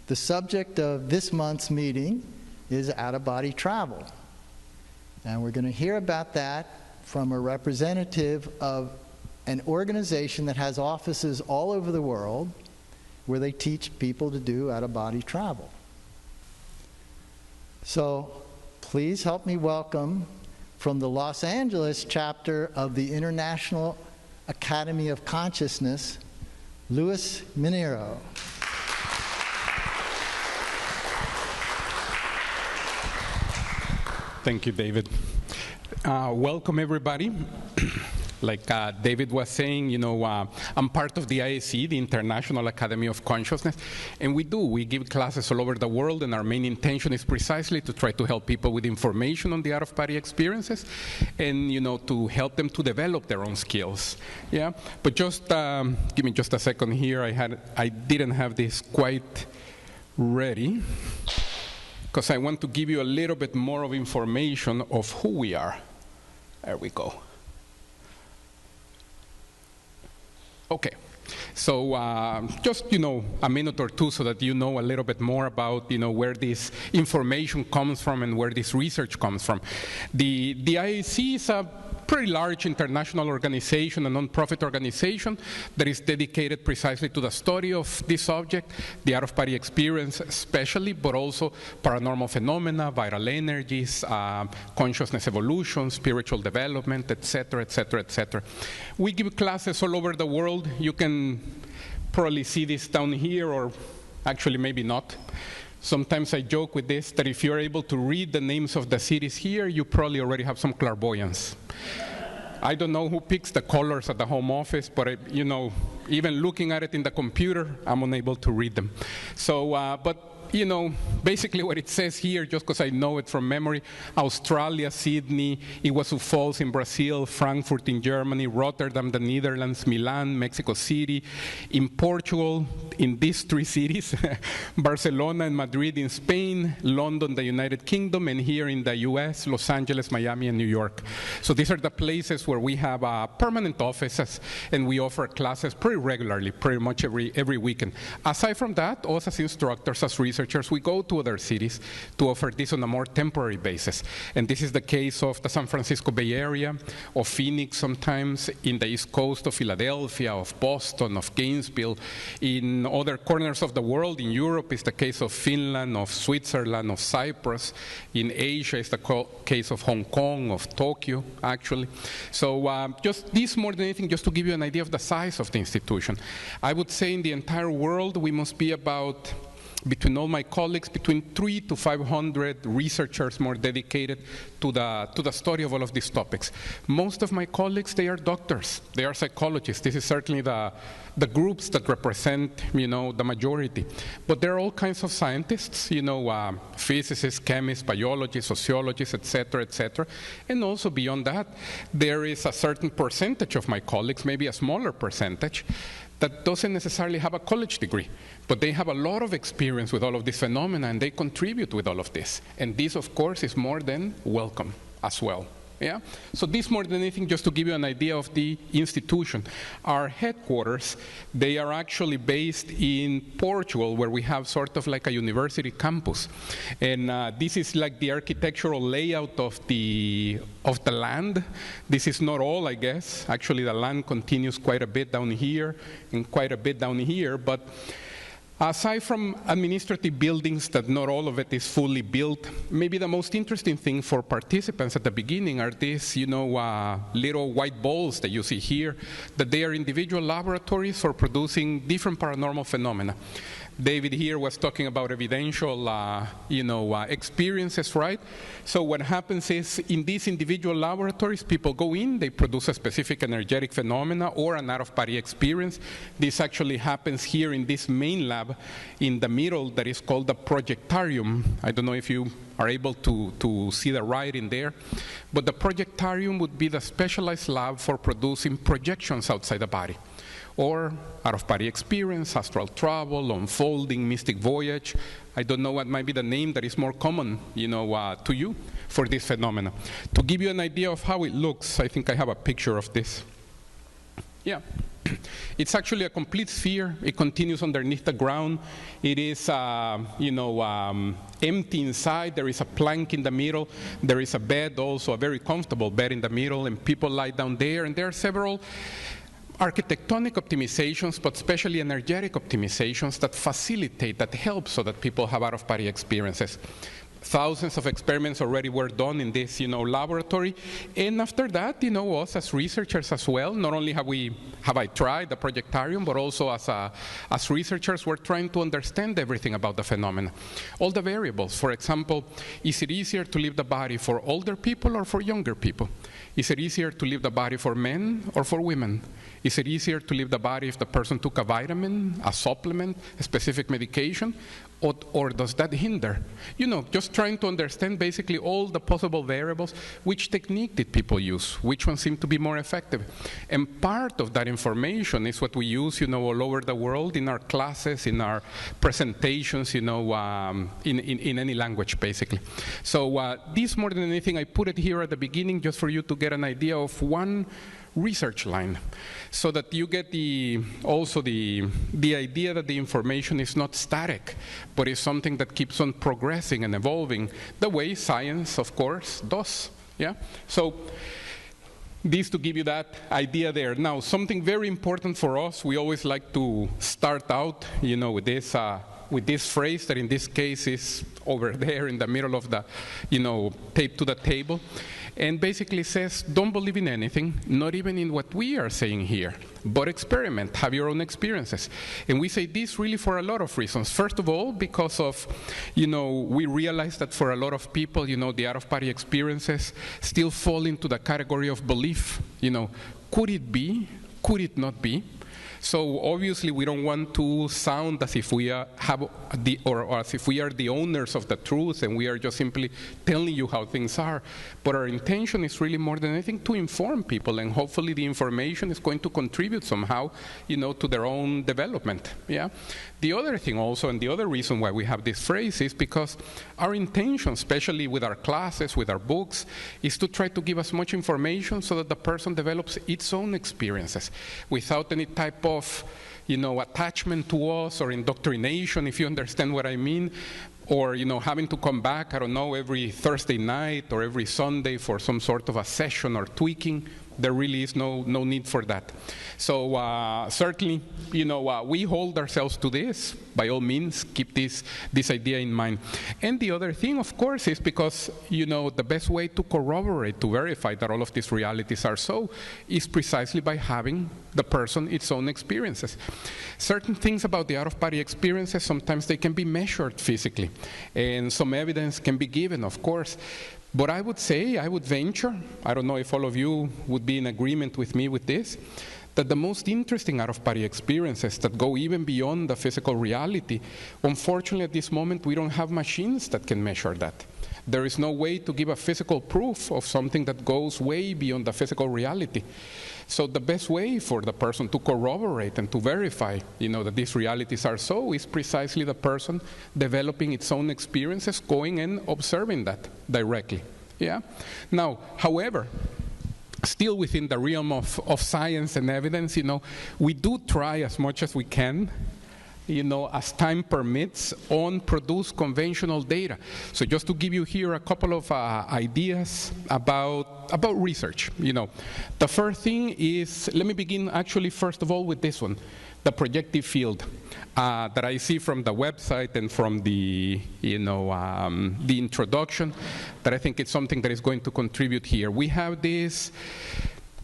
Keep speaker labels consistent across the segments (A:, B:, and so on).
A: The subject of this month's meeting is out-of-body travel. And we're going to hear about that from a representative of an organization that has offices all over the world where they teach people to do out-of-body travel. So please help me welcome from the Los Angeles chapter of the International Academy of Consciousness, Luis Minero.
B: Thank you, David. Welcome, everybody. Like David was saying, I'm part of the IAC, the International Academy of Consciousness, and we give classes all over the world, and our main intention is precisely to try to help people with information on the out-of-body experiences and, to help them to develop their own skills. Yeah, but just give me just a second here. I didn't have this quite ready because I want to give you a little bit more of information of who we are. There we go. Okay, so just, a minute or two so that you know a little bit more about, where this information comes from and where this research comes from. The IAC is a pretty large international organization, a non-profit organization that is dedicated precisely to the study of this subject, the out-of-body experience especially, but also paranormal phenomena, viral energies, consciousness evolution, spiritual development, etc., etc., etc. We give classes all over the world. You can probably see this down here, or actually maybe not. Sometimes I joke with this, that if you're able to read the names of the cities here, you probably already have some clairvoyance. I don't know who picks the colors at the home office, but even looking at it in the computer, I'm unable to read them. So, but basically what it says here, just because I know it from memory: Australia, Sydney, Iguazu Falls in Brazil, Frankfurt in Germany, Rotterdam, the Netherlands, Milan, Mexico City, in Portugal, in these three cities, Barcelona and Madrid in Spain, London, the United Kingdom, and here in the US, Los Angeles, Miami, and New York. So these are the places where we have permanent offices, and we offer classes pretty regularly, pretty much every weekend. Aside from that, us as instructors, as researchers, we go to other cities to offer this on a more temporary basis. And this is the case of the San Francisco Bay Area, of Phoenix sometimes, in the East Coast of Philadelphia, of Boston, of Gainesville. In other corners of the world, in Europe, is the case of Finland, of Switzerland, of Cyprus. In Asia, is the case of Hong Kong, of Tokyo, actually. So just this, more than anything, just to give you an idea of the size of the institution. I would say in the entire world, we must be about, between all my colleagues, between 300 to 500 researchers more dedicated to the study of all of these topics. Most of my colleagues, they are doctors, they are psychologists. This is certainly the groups that represent, the majority. But there are all kinds of scientists, physicists, chemists, biologists, sociologists, etc., etc. And also beyond that, there is a certain percentage of my colleagues, maybe a smaller percentage, that doesn't necessarily have a college degree, but they have a lot of experience with all of these phenomena, and they contribute with all of this. And this, of course, is more than welcome as well. Yeah? So this, more than anything, just to give you an idea of the institution. Our headquarters, they are actually based in Portugal, where we have sort of like a university campus. And this is like the architectural layout of the land. This is not all, I guess. Actually, the land continues quite a bit down here and quite a bit down here. But aside from administrative buildings, that not all of it is fully built, maybe the most interesting thing for participants at the beginning are these, little white balls that you see here, that they are individual laboratories for producing different paranormal phenomena. David here was talking about evidential, experiences, right? So what happens is, in these individual laboratories, people go in, they produce a specific energetic phenomena or an out-of-body experience. This actually happens here in this main lab in the middle that is called the Projectarium. I don't know if you are able to see the writing there, but the Projectarium would be the specialized lab for producing projections outside the body, or out-of-body experience, astral travel, unfolding, mystic voyage. I don't know what might be the name that is more common, to you for this phenomena. To give you an idea of how it looks, I think I have a picture of this. Yeah. It's actually a complete sphere. It continues underneath the ground. It is, empty inside. There is a plank in the middle. There is a bed, also a very comfortable bed in the middle, and people lie down there. And there are several architectonic optimizations, but especially energetic optimizations that facilitate, that help so that people have out-of-body experiences. Thousands of experiments already were done in this, laboratory. And after that, us as researchers as well, not only have I tried the Projectarium, but also as researchers, we're trying to understand everything about the phenomena. All the variables. For example, is it easier to leave the body for older people or for younger people? Is it easier to leave the body for men or for women? Is it easier to leave the body if the person took a vitamin, a supplement, a specific medication, or does that hinder? Just trying to understand basically all the possible variables. Which technique did people use? Which one seemed to be more effective? And part of that information is what we use, all over the world in our classes, in our presentations, in any language, basically. So this, more than anything, I put it here at the beginning just for you to get an idea of one research line, so that you get the idea that the information is not static, but is something that keeps on progressing and evolving the way science, of course, does. Yeah. So this to give you that idea there. Now, something very important for us, we always like to start out, with this phrase that in this case is over there in the middle of the, taped to the table. And basically says, don't believe in anything, not even in what we are saying here, but experiment, have your own experiences. And we say this really for a lot of reasons. First of all, because of, we realize that for a lot of people, the out-of-body experiences still fall into the category of belief. Could it be? Could it not be? So obviously we don't want to sound as if we as if we are the owners of the truth and we are just simply telling you how things are. But our intention is really more than anything to inform people, and hopefully the information is going to contribute somehow, to their own development. Yeah. The other thing also, and the other reason why we have this phrase is because our intention, especially with our classes, with our books, is to try to give as much information so that the person develops its own experiences without any type of attachment to us or indoctrination, if you understand what I mean, or having to come back, I don't know, every Thursday night or every Sunday for some sort of a session or tweaking. There really is no need for that. So certainly, we hold ourselves to this. By all means, keep this idea in mind. And the other thing, of course, is because, the best way to corroborate, to verify that all of these realities are so, is precisely by having the person its own experiences. Certain things about the out-of-body experiences, sometimes they can be measured physically. And some evidence can be given, of course. But I would venture, I don't know if all of you would be in agreement with me with this, that the most interesting out-of-body experiences that go even beyond the physical reality, unfortunately at this moment we don't have machines that can measure that. There is no way to give a physical proof of something that goes way beyond the physical reality. So the best way for the person to corroborate and to verify, that these realities are so, is precisely the person developing its own experiences, going and observing that directly. Yeah. Now, however, still within the realm of science and evidence, we do try as much as we can, as time permits, on produce conventional data. So just to give you here a couple of ideas about research. The first thing is, let me begin actually first of all with this one, the projective field that I see from the website and from the introduction, that I think it's something that is going to contribute here. We have this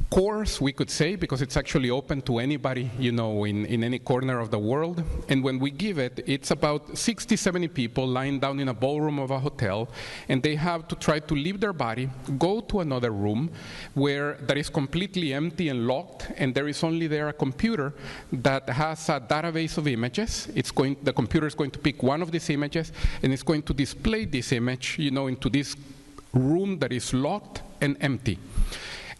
B: course, we could say, because it's actually open to anybody, in any corner of the world. And when we give it, it's about 60, 70 people lying down in a ballroom of a hotel, and they have to try to leave their body, go to another room that is completely empty and locked, and there is only there a computer that has a database of images. The computer is going to pick one of these images, and it's going to display this image, into this room that is locked and empty.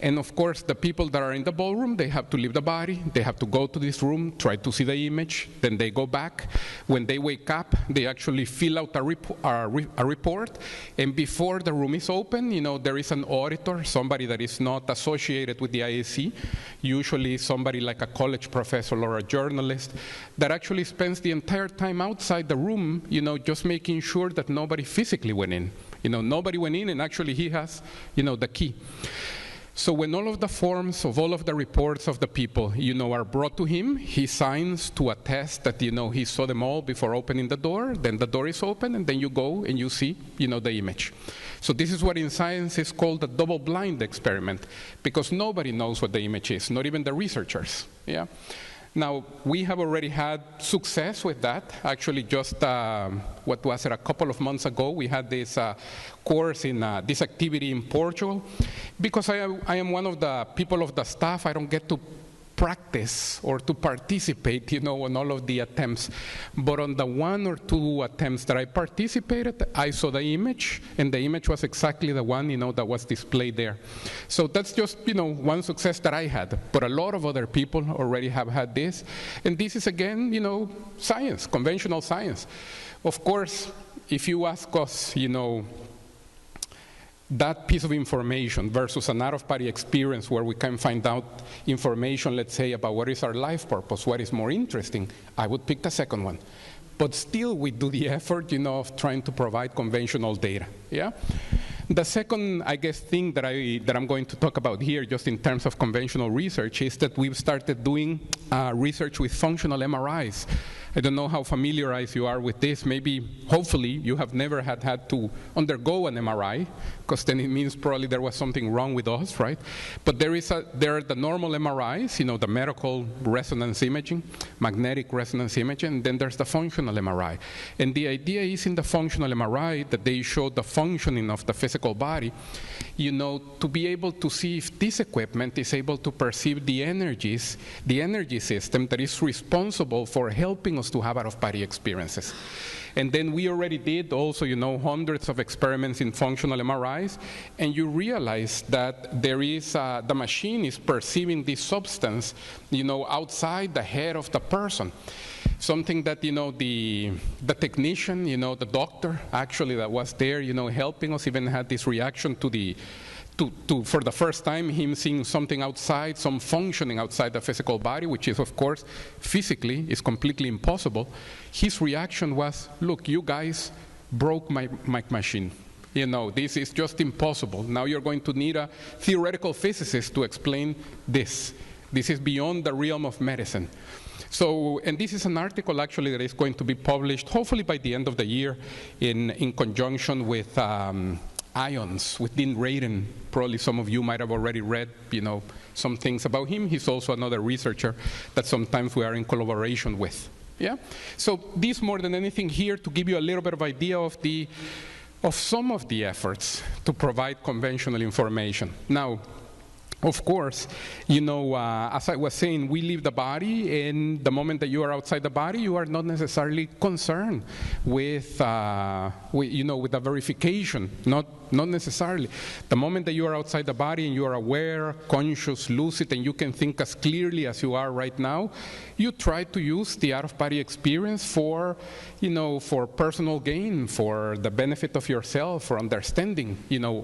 B: And of course, the people that are in the ballroom, they have to leave the body, they have to go to this room, try to see the image, then they go back. When they wake up, they actually fill out a report, and before the room is open, there is an auditor, somebody that is not associated with the IAC, usually somebody like a college professor or a journalist, that actually spends the entire time outside the room, just making sure that nobody physically went in. Nobody went in, and actually he has, the key. So when all of the forms of all of the reports of the people, are brought to him, he signs to attest that, he saw them all before opening the door. Then the door is open, and then you go and you see, the image. So this is what in science is called a double-blind experiment, because nobody knows what the image is, not even the researchers. Yeah. Now, we have already had success with that. Actually, just, what was it, a couple of months ago, we had this course in this activity in Portugal. Because I am one of the people of the staff, I don't get to practice or to participate, on all of the attempts. But on the 1 or 2 attempts that I participated, I saw the image, and the image was exactly the one, that was displayed there. So that's just, one success that I had. But a lot of other people already have had this. And this is, again, science, conventional science. Of course, if you ask us, that piece of information versus an out-of-body experience where we can find out information, let's say, about what is our life purpose, what is more interesting, I would pick the second one. But still, we do the effort, of trying to provide conventional data. Yeah. The second, I guess, thing that I'm going to talk about here, just in terms of conventional research, is that we've started doing research with functional MRIs. I don't know how familiarized you are with this. Maybe, hopefully, you have never had to undergo an MRI, because then it means probably there was something wrong with us, right? But there are the normal MRIs, the medical resonance imaging, magnetic resonance imaging, and then there's the functional MRI. And the idea is in the functional MRI that they show the functioning of the physical body, to be able to see if this equipment is able to perceive the energy system that is responsible for helping us to have out-of-body experiences. And then we already did also, hundreds of experiments in functional MRIs, and you realize that there is, the machine is perceiving this substance, outside the head of the person. Something that, the technician, the doctor, actually, that was there, helping us, even had this reaction to for the first time, him seeing something outside, some functioning outside the physical body, which is, of course, physically is completely impossible. His reaction was, look, you guys broke my machine. This is just impossible. Now you're going to need a theoretical physicist to explain this. This is beyond the realm of medicine. So, and this is an article actually that is going to be published hopefully by the end of the year in conjunction with IONS, with Dean Radin. Probably some of you might have already read, some things about him. He's also another researcher that sometimes we are in collaboration with. Yeah. So this, more than anything, here to give you a little bit of idea of some of the efforts to provide conventional information. Now, of course, as I was saying, we leave the body, and the moment that you are outside the body, you are not necessarily concerned with the verification. Not necessarily. The moment that you are outside the body and you are aware, conscious, lucid, and you can think as clearly as you are right now, you try to use the out-of-body experience for personal gain, for the benefit of yourself, for understanding,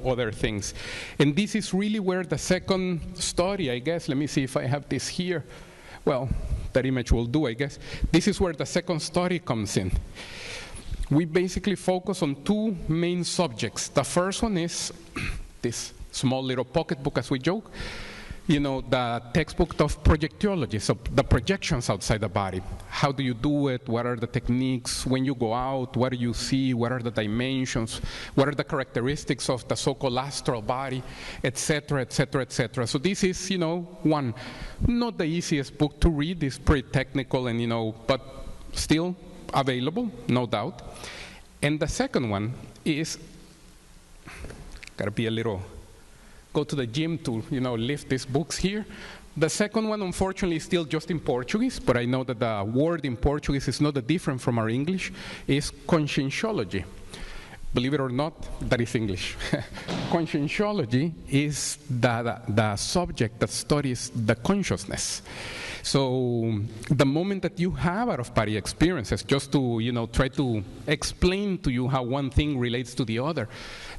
B: other things. And this is really where the second study, I guess, let me see if I have this here. Well, that image will do, I guess. This is where the second study comes in. We basically focus on 2 main subjects. The first one is this small little pocketbook, as we joke, the textbook of projectiology, so the projections outside the body. How do you do it? What are the techniques? When you go out, what do you see? What are the dimensions? What are the characteristics of the so-called astral body, etc., etc., etc. So this is, one, not the easiest book to read. It's pretty technical and, but still available, no doubt. And the second one is, gotta be a little, go to the gym to, lift these books here. The second one, unfortunately, is still just in Portuguese, but I know that the word in Portuguese is not that different from our English, is conscienciology. Believe it or not, that is English. Conscientiology is the subject that studies the consciousness. So the moment that you have out-of-body experiences, just to try to explain to you how one thing relates to the other,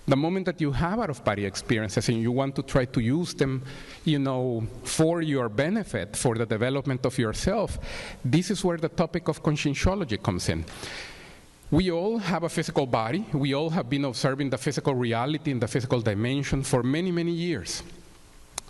B: the moment that you have out-of-body experiences and you want to try to use them, for your benefit, for the development of yourself, this is where the topic of conscientiology comes in. We all have a physical body. We all have been observing the physical reality in the physical dimension for many, many years.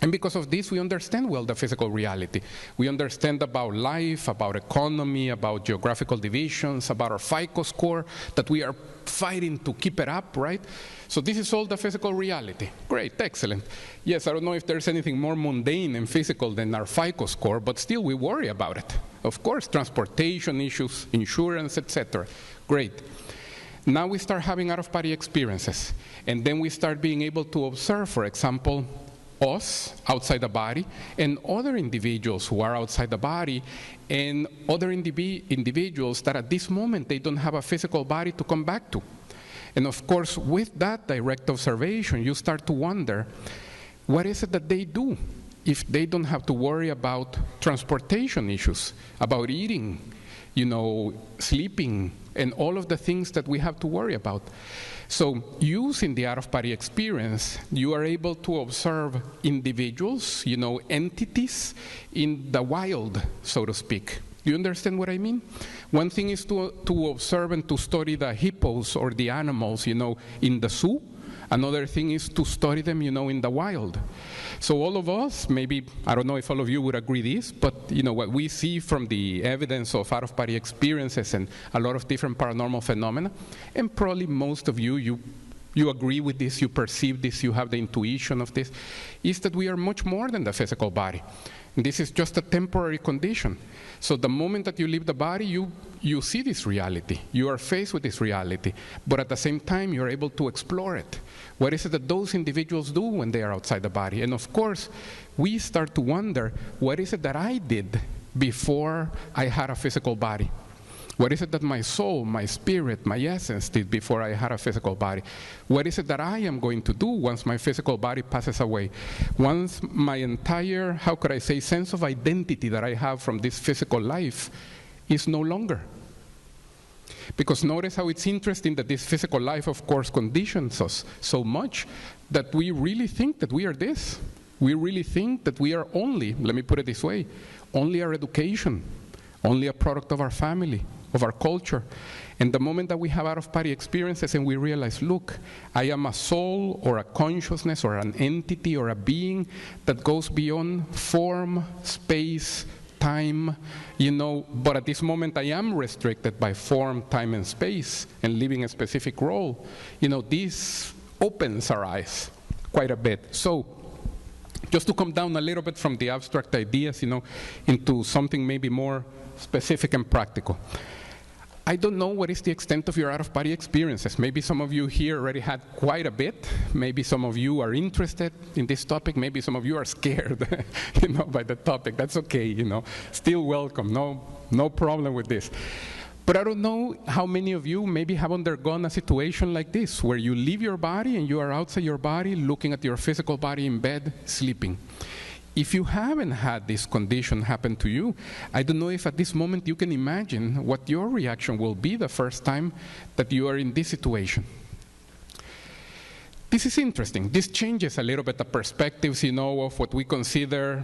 B: And because of this, we understand well the physical reality. We understand about life, about economy, about geographical divisions, about our FICO score, that we are fighting to keep it up, right? So this is all the physical reality. Great, excellent. Yes, I don't know if there's anything more mundane and physical than our FICO score, but still we worry about it. Of course, transportation issues, insurance, etc. Great. Now we start having out-of-body experiences, and then we start being able to observe, for example, us outside the body and other individuals who are outside the body and other individuals that at this moment they don't have a physical body to come back to. And of course, with that direct observation, you start to wonder, what is it that they do if they don't have to worry about transportation issues, about eating, sleeping, and all of the things that we have to worry about? So using the out-of-body experience, you are able to observe individuals, entities in the wild, so to speak. Do you understand what I mean? One thing is to observe and to study the hippos or the animals, in the zoo. Another thing is to study them, in the wild. So all of us, maybe, I don't know if all of you would agree this, but, what we see from the evidence of out-of-body experiences and a lot of different paranormal phenomena, and probably most of you agree with this, you perceive this, you have the intuition of this, is that we are much more than the physical body. And this is just a temporary condition. So the moment that you leave the body, you see this reality. You are faced with this reality. But at the same time, you're able to explore it. What is it that those individuals do when they are outside the body? And of course, we start to wonder, what is it that I did before I had a physical body? What is it that my soul, my spirit, my essence did before I had a physical body? What is it that I am going to do once my physical body passes away? Once my entire, sense of identity that I have from this physical life is no longer. Because notice how it's interesting that this physical life, of course, conditions us so much that we really think that we are this. We really think that we are only, let me put it this way, only our education, only a product of our family, of our culture. And the moment that we have out-of-body experiences and we realize, look, I am a soul or a consciousness or an entity or a being that goes beyond form, space, time, but at this moment I am restricted by form, time, and space and living a specific role. This opens our eyes quite a bit. So just to come down a little bit from the abstract ideas, into something maybe more specific and practical. I don't know what is the extent of your out-of-body experiences. Maybe some of you here already had quite a bit. Maybe some of you are interested in this topic. Maybe some of you are scared, by the topic. That's okay, Still welcome. No problem with this. But I don't know how many of you maybe have undergone a situation like this, where you leave your body and you are outside your body, looking at your physical body in bed, sleeping. If you haven't had this condition happen to you, I don't know if at this moment you can imagine what your reaction will be the first time that you are in this situation. This is interesting. This changes a little bit the perspectives, of what we consider,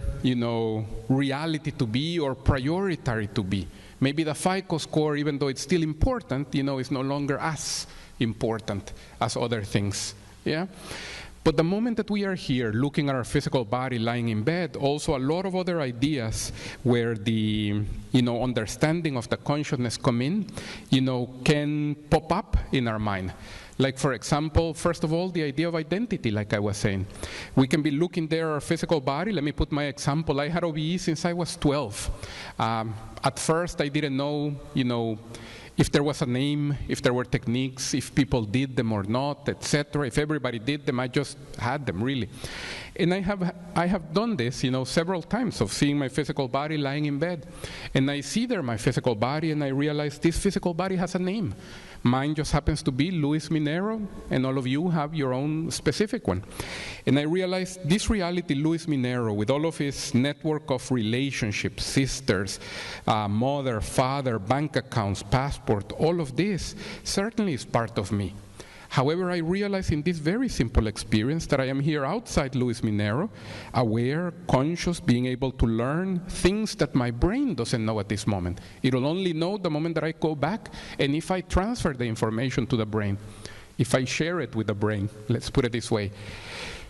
B: reality to be or prioritary to be. Maybe the FICO score, even though it's still important, is no longer as important as other things. Yeah? But the moment that we are here looking at our physical body lying in bed, also a lot of other ideas where the understanding of the consciousness come in, can pop up in our mind. Like, for example, first of all, the idea of identity, like I was saying. We can be looking there at our physical body. Let me put my example. I had OBE since I was 12. At first, I didn't know, if there was a name, if there were techniques, if people did them or not, etc. If everybody did them, I just had them, really. And I have done this, several times, of seeing my physical body lying in bed. And I see there my physical body, and I realize this physical body has a name. Mine just happens to be Luis Minero, and all of you have your own specific one. And I realized this reality, Luis Minero, with all of his network of relationships, sisters, mother, father, bank accounts, passport, all of this certainly is part of me. However, I realize in this very simple experience that I am here outside Luis Minero, aware, conscious, being able to learn things that my brain doesn't know at this moment. It will only know the moment that I go back, and if I transfer the information to the brain, if I share it with the brain, let's put it this way.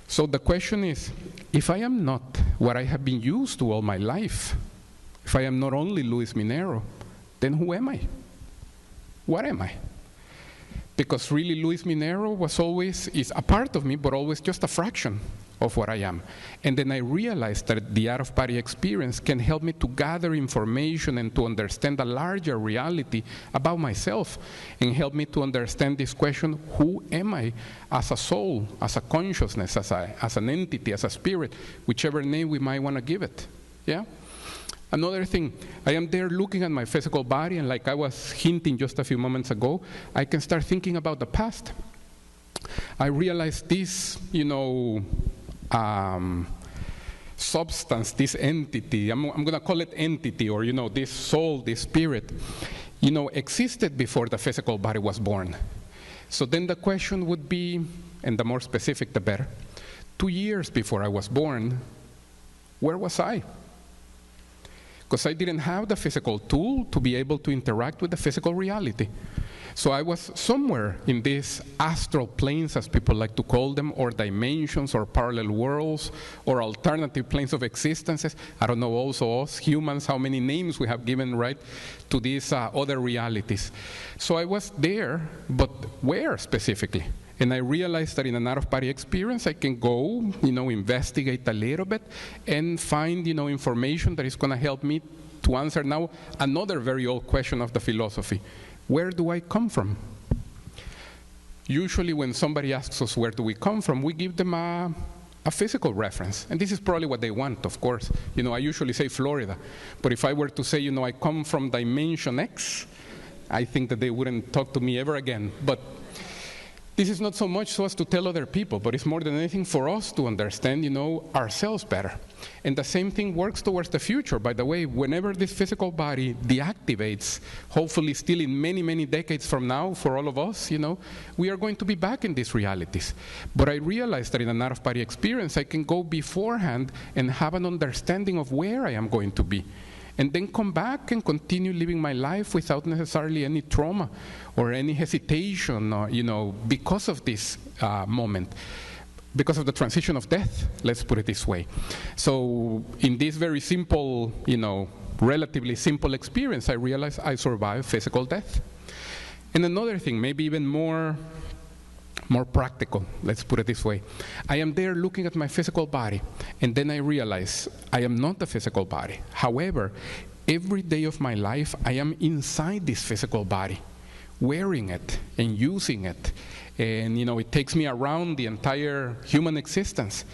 B: So the question is, if I am not what I have been used to all my life, if I am not only Luis Minero, then who am I? What am I? Because really Luis Minero is a part of me, but always just a fraction of what I am. And then I realized that the out-of-body experience can help me to gather information and to understand a larger reality about myself, and help me to understand this question, who am I as a soul, as a consciousness, as an entity, as a spirit, whichever name we might want to give it. Yeah? Another thing, I am there looking at my physical body, and like I was hinting just a few moments ago, I can start thinking about the past. I realize this, substance, this entity, I'm going to call it entity, or, this soul, this spirit, existed before the physical body was born. So then the question would be, and the more specific the better, 2 years before I was born, where was I? Because I didn't have the physical tool to be able to interact with the physical reality. So I was somewhere in these astral planes, as people like to call them, or dimensions, or parallel worlds, or alternative planes of existences. I don't know, also us humans, how many names we have given, right, to these other realities. So I was there, but where specifically? And I realized that in an out-of-body experience, I can go, investigate a little bit and find, information that is going to help me to answer now another very old question of the philosophy. Where do I come from? Usually when somebody asks us where do we come from, we give them a physical reference. And this is probably what they want, of course. I usually say Florida. But if I were to say, I come from dimension X, I think that they wouldn't talk to me ever again. But this is not so much so as to tell other people, but it's more than anything for us to understand, ourselves better. And the same thing works towards the future. By the way, whenever this physical body deactivates, hopefully still in many, many decades from now, for all of us, we are going to be back in these realities. But I realized that in an out-of-body experience, I can go beforehand and have an understanding of where I am going to be, and then come back and continue living my life without necessarily any trauma or any hesitation, because of this moment, because of the transition of death, let's put it this way. So in this very simple, relatively simple experience, I realized I survived physical death. And another thing, maybe even more practical, let's put it this way. I am there looking at my physical body, and then I realize I am not the physical body. However, every day of my life, I am inside this physical body, wearing it and using it. And, it takes me around the entire human existence.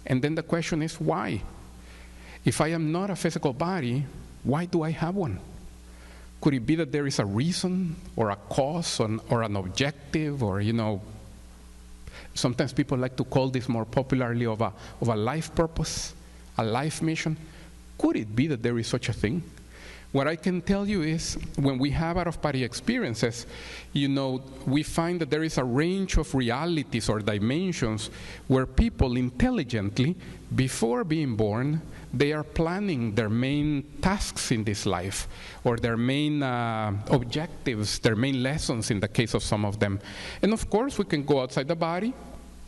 B: And then the question is, why? If I am not a physical body, why do I have one? Could it be that there is a reason or a cause or an objective, or, sometimes people like to call this more popularly of a life purpose, a life mission. Could it be that there is such a thing? What I can tell you is, when we have out-of-body experiences, we find that there is a range of realities or dimensions where people intelligently, before being born, they are planning their main tasks in this life, or their main objectives, their main lessons in the case of some of them. And of course, we can go outside the body,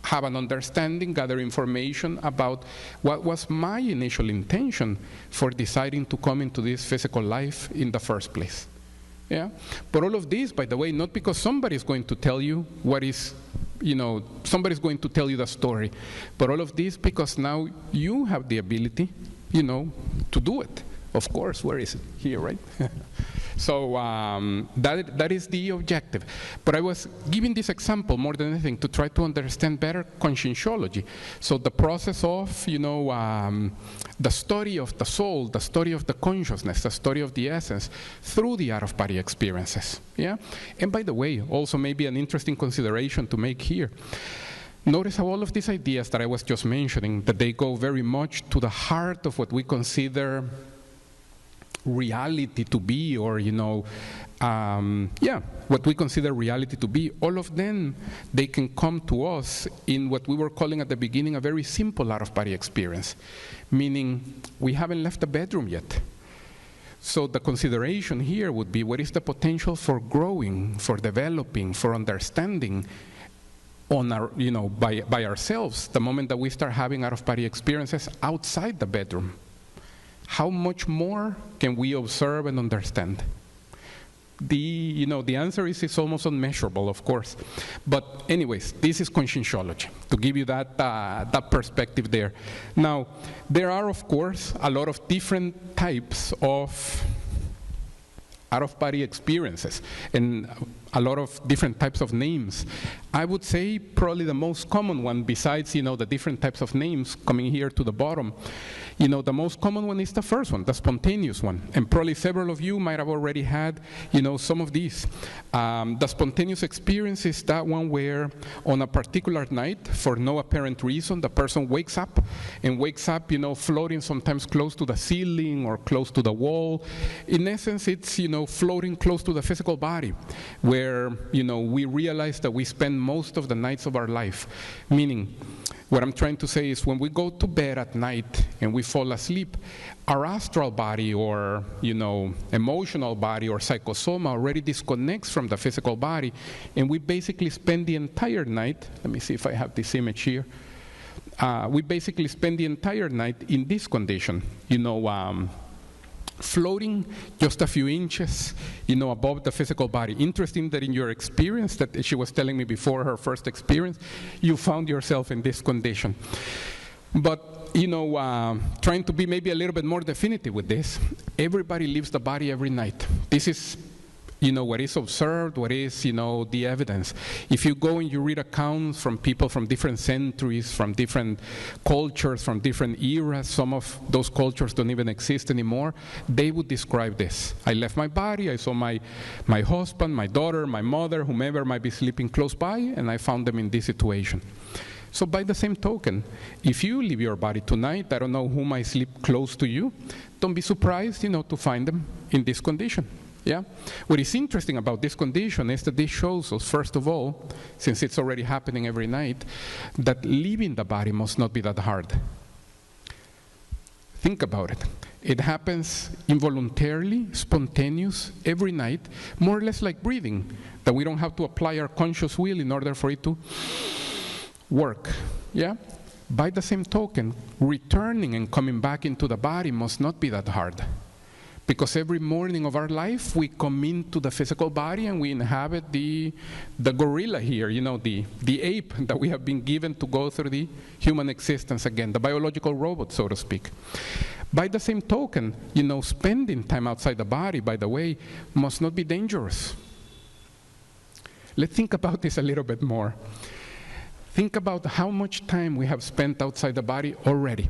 B: have an understanding, gather information about what was my initial intention for deciding to come into this physical life in the first place. Yeah? But all of this, by the way, not because somebody's going to tell you what is, somebody's going to tell you the story, but all of this because now you have the ability, to do it. Of course, where is it? Here, right? So that is the objective. But I was giving this example more than anything to try to understand better conscientiology. So the process of, the study of the soul, the study of the consciousness, the study of the essence through the out-of-body experiences. Yeah. And by the way, also maybe an interesting consideration to make here. Notice how all of these ideas that I was just mentioning, that they go very much to the heart of what we consider reality to be, or what we consider reality to be. All of them, they can come to us in what we were calling at the beginning a very simple out-of-body experience, meaning we haven't left the bedroom yet. So the consideration here would be, what is the potential for growing, for developing, for understanding on our, by ourselves the moment that we start having out-of-body experiences outside the bedroom? How much more can we observe and understand? The answer is it's almost unmeasurable, of course. But anyways, this is conscientiology, to give you that perspective there. Now, there are, of course, a lot of different types of out-of-body experiences and a lot of different types of names. I would say probably the most common one, besides, the different types of names coming here to the bottom, the most common one is the first one, the spontaneous one. And probably several of you might have already had, some of these. The spontaneous experience is that one where on a particular night, for no apparent reason, the person wakes up, floating sometimes close to the ceiling or close to the wall. In essence, it's, floating close to the physical body, where, we realize that we spend most of the nights of our life. Meaning, what I'm trying to say is when we go to bed at night and we fall asleep, our astral body or, emotional body or psychosoma already disconnects from the physical body, and we basically spend the entire night, let me see if I have this image here, we basically spend the entire night in this condition, floating just a few inches, above the physical body. Interesting that in your experience, that she was telling me before her first experience, you found yourself in this condition. But, trying to be maybe a little bit more definitive with this, everybody leaves the body every night. This is what is observed, what is, the evidence. If you go and you read accounts from people from different centuries, from different cultures, from different eras, some of those cultures don't even exist anymore, they would describe this. I left my body, I saw my husband, my daughter, my mother, whomever might be sleeping close by, and I found them in this situation. So by the same token, if you leave your body tonight, I don't know who might sleep close to you, don't be surprised, to find them in this condition. Yeah? What is interesting about this condition is that this shows us, first of all, since it's already happening every night, that leaving the body must not be that hard. Think about it. It happens involuntarily, spontaneous, every night, more or less like breathing, that we don't have to apply our conscious will in order for it to work. Yeah? By the same token, returning and coming back into the body must not be that hard. Because every morning of our life, we come into the physical body and we inhabit the gorilla here, the ape that we have been given to go through the human existence again, the biological robot, so to speak. By the same token, spending time outside the body, by the way, must not be dangerous. Let's think about this a little bit more. Think about how much time we have spent outside the body already.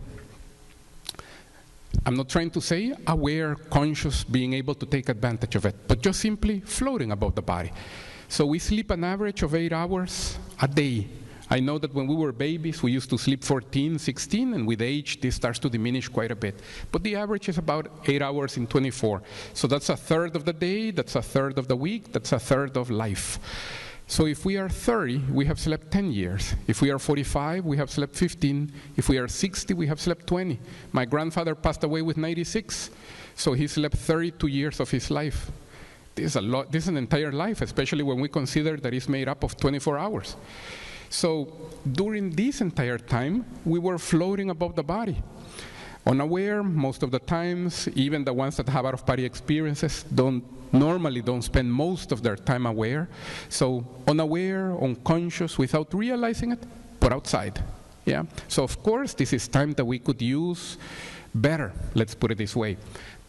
B: I'm not trying to say aware, conscious, being able to take advantage of it, but just simply floating above the body. So we sleep an average of 8 hours a day. I know that when we were babies, we used to sleep 14, 16, and with age, this starts to diminish quite a bit. But the average is about 8 hours in 24. So that's a third of the day, that's a third of the week, that's a third of life. So if we are 30, we have slept 10 years. If we are 45, we have slept 15. If we are 60, we have slept 20. My grandfather passed away with 96, so he slept 32 years of his life. This is a lot. This is an entire life, especially when we consider that it's made up of 24 hours. So during this entire time, we were floating above the body. Unaware, most of the times, even the ones that have out-of-body experiences normally don't spend most of their time aware. So unaware, unconscious, without realizing it, but outside. Yeah. So of course, this is time that we could use better, let's put it this way.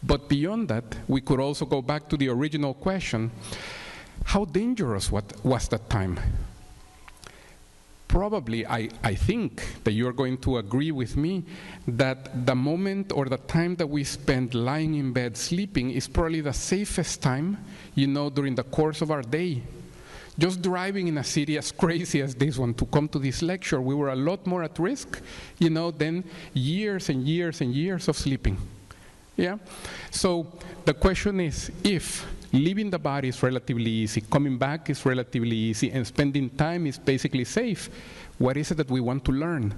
B: But beyond that, we could also go back to the original question, how dangerous was that time? Probably, I think that you're going to agree with me that the moment or the time that we spend lying in bed sleeping is probably the safest time, during the course of our day. Just driving in a city as crazy as this one to come to this lecture, we were a lot more at risk, than years and years and years of sleeping. Yeah? So the question is, if leaving the body is relatively easy, coming back is relatively easy, and spending time is basically safe, what is it that we want to learn?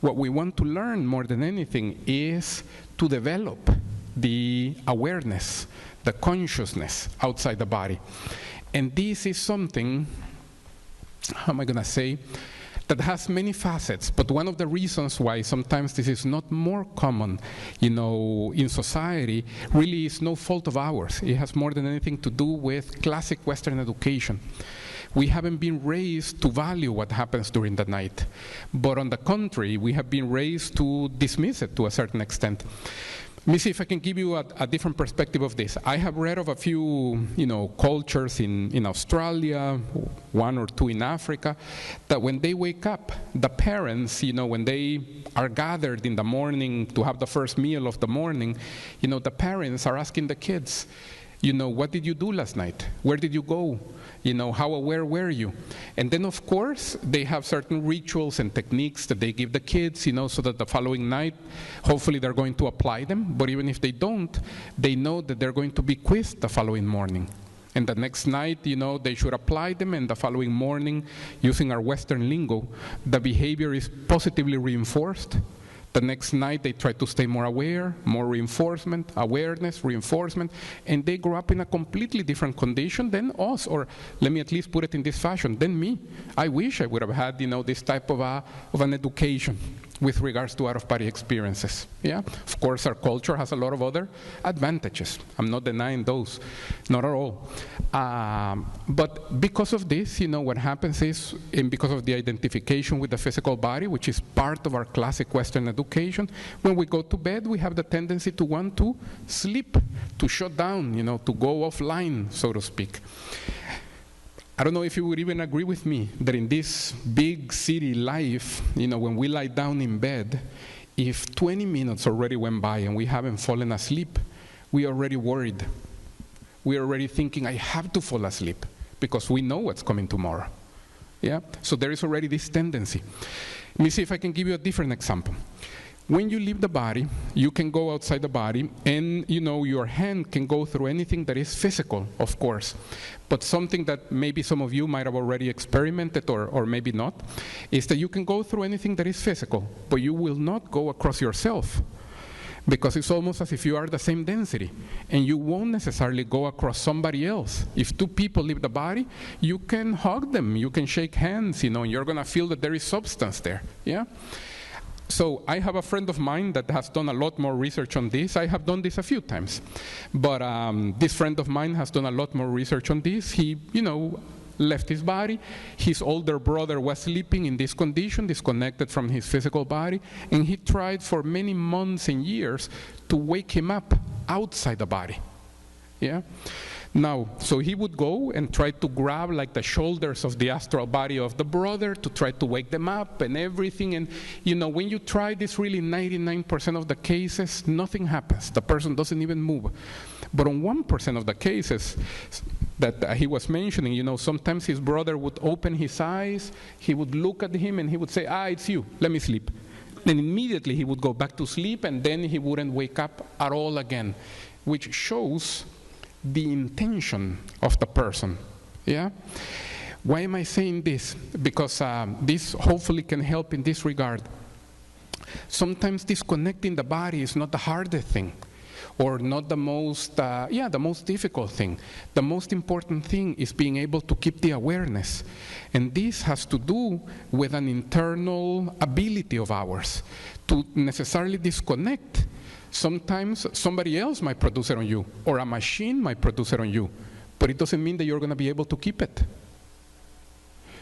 B: What we want to learn more than anything is to develop the awareness, the consciousness outside the body. And this is something, how am I going to say, that has many facets, but one of the reasons why sometimes this is not more common, in society, really is no fault of ours. It has more than anything to do with classic Western education. We haven't been raised to value what happens during the night, but on the contrary, we have been raised to dismiss it to a certain extent. Let me see if I can give you a different perspective of this. I have read of a few, cultures in Australia, one or two in Africa, that when they wake up, the parents, when they are gathered in the morning to have the first meal of the morning, the parents are asking the kids, what did you do last night? Where did you go? How aware were you? And then, of course, they have certain rituals and techniques that they give the kids, so that the following night, hopefully they're going to apply them. But even if they don't, they know that they're going to be quizzed the following morning. And the next night, they should apply them, and the following morning, using our Western lingo, the behavior is positively reinforced. The next night, they try to stay more aware, more reinforcement, awareness, reinforcement, and they grow up in a completely different condition than us, or let me at least put it in this fashion, than me. I wish I would have had, this type of an education with regards to out-of-body experiences. Yeah, of course, our culture has a lot of other advantages. I'm not denying those, not at all. But because of this, what happens is, and because of the identification with the physical body, which is part of our classic Western education, when we go to bed, we have the tendency to want to sleep, to shut down, to go offline, so to speak. I don't know if you would even agree with me that in this big city life, when we lie down in bed, if 20 minutes already went by and we haven't fallen asleep, we are already worried. We are already thinking, I have to fall asleep because we know what's coming tomorrow. Yeah? So there is already this tendency. Let me see if I can give you a different example. When you leave the body, you can go outside the body, and your hand can go through anything that is physical, of course. But something that maybe some of you might have already experimented, or maybe not, is that you can go through anything that is physical, but you will not go across yourself, because it's almost as if you are the same density, and you won't necessarily go across somebody else. If two people leave the body, you can hug them, you can shake hands, and you're going to feel that there is substance there. Yeah. So I have a friend of mine that has done a lot more research on this. I have done this a few times. But this friend of mine has done a lot more research on this. He, left his body. His older brother was sleeping in this condition, disconnected from his physical body. And he tried for many months and years to wake him up outside the body. Yeah? Now, so he would go and try to grab like the shoulders of the astral body of the brother to try to wake them up and everything. And, when you try this, really 99% of the cases, nothing happens. The person doesn't even move. But on 1% of the cases that he was mentioning, sometimes his brother would open his eyes, he would look at him, and he would say, it's you, let me sleep. Then immediately he would go back to sleep, and then he wouldn't wake up at all again, which shows the intention of the person. Yeah? Why am I saying this? Because this hopefully can help in this regard. Sometimes disconnecting the body is not the hardest thing, or not the most, the most difficult thing. The most important thing is being able to keep the awareness. And this has to do with an internal ability of ours to necessarily disconnect. Sometimes somebody else might produce it on you, or a machine might produce it on you, but it doesn't mean that you're going to be able to keep it.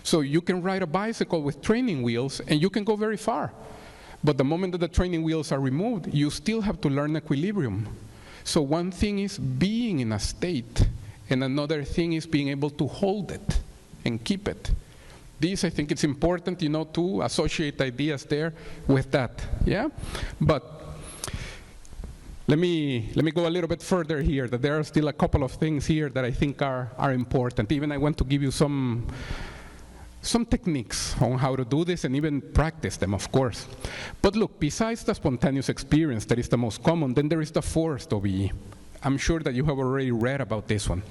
B: So you can ride a bicycle with training wheels, and you can go very far. But the moment that the training wheels are removed, you still have to learn equilibrium. So one thing is being in a state, and another thing is being able to hold it and keep it. This, I think it's important, to associate ideas there with that, yeah? But let me go a little bit further here, that there are still a couple of things here that I think are important. Even I want to give you some techniques on how to do this and even practice them, of course. But look, besides the spontaneous experience that is the most common, then there is the forced OBE. I'm sure that you have already read about this one.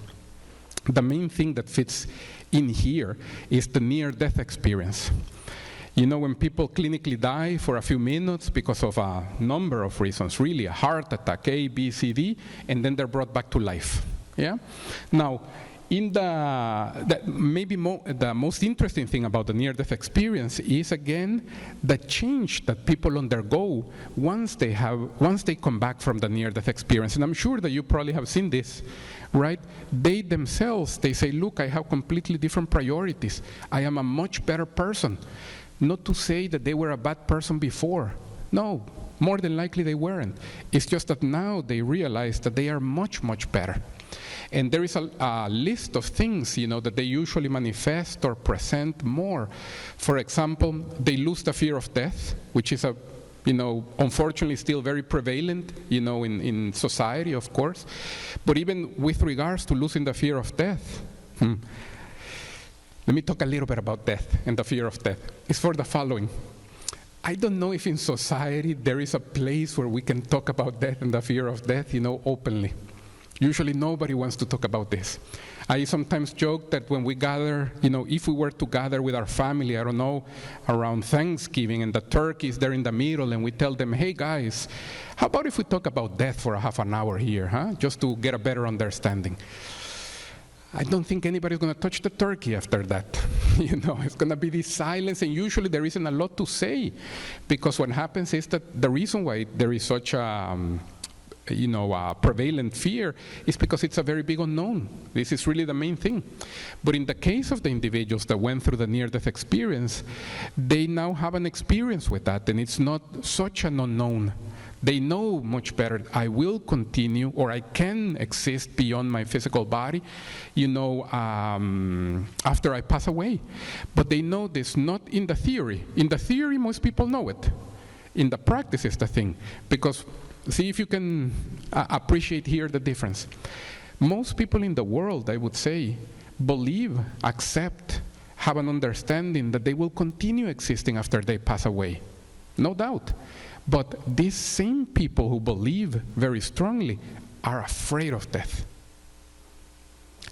B: The main thing that fits in here is the near-death experience. When people clinically die for a few minutes because of a number of reasons, really, a heart attack, A, B, C, D, and then they're brought back to life. Yeah? Now, the most interesting thing about the near-death experience is, again, the change that people undergo once they come back from the near-death experience. And I'm sure that you probably have seen this, right? They themselves, they say, look, I have completely different priorities. I am a much better person. Not to say that they were a bad person before. No, more than likely they weren't. It's just that now they realize that they are much, much better. And there is a list of things, that they usually manifest or present more. For example, they lose the fear of death, which is unfortunately still very prevalent, in society, of course. But even with regards to losing the fear of death, let me talk a little bit about death and the fear of death. It's for the following. I don't know if in society there is a place where we can talk about death and the fear of death, openly. Usually nobody wants to talk about this. I sometimes joke that when we gather, if we were to gather with our family, I don't know, around Thanksgiving, and the turkey is there in the middle, and we tell them, hey guys, how about if we talk about death for a half an hour here, huh? Just to get a better understanding. I don't think anybody's going to touch the turkey after that. It's going to be this silence, and usually there isn't a lot to say, because what happens is that the reason why there is such a prevalent fear is because it's a very big unknown. This is really the main thing. But in the case of the individuals that went through the near-death experience, they now have an experience with that, and it's not such an unknown. They know much better, I will continue, or I can exist beyond my physical body, after I pass away. But they know this not in the theory. In the theory, most people know it. In the practice is the thing. Because, see if you can appreciate here the difference. Most people in the world, I would say, believe, accept, have an understanding that they will continue existing after they pass away. No doubt. But these same people who believe very strongly are afraid of death.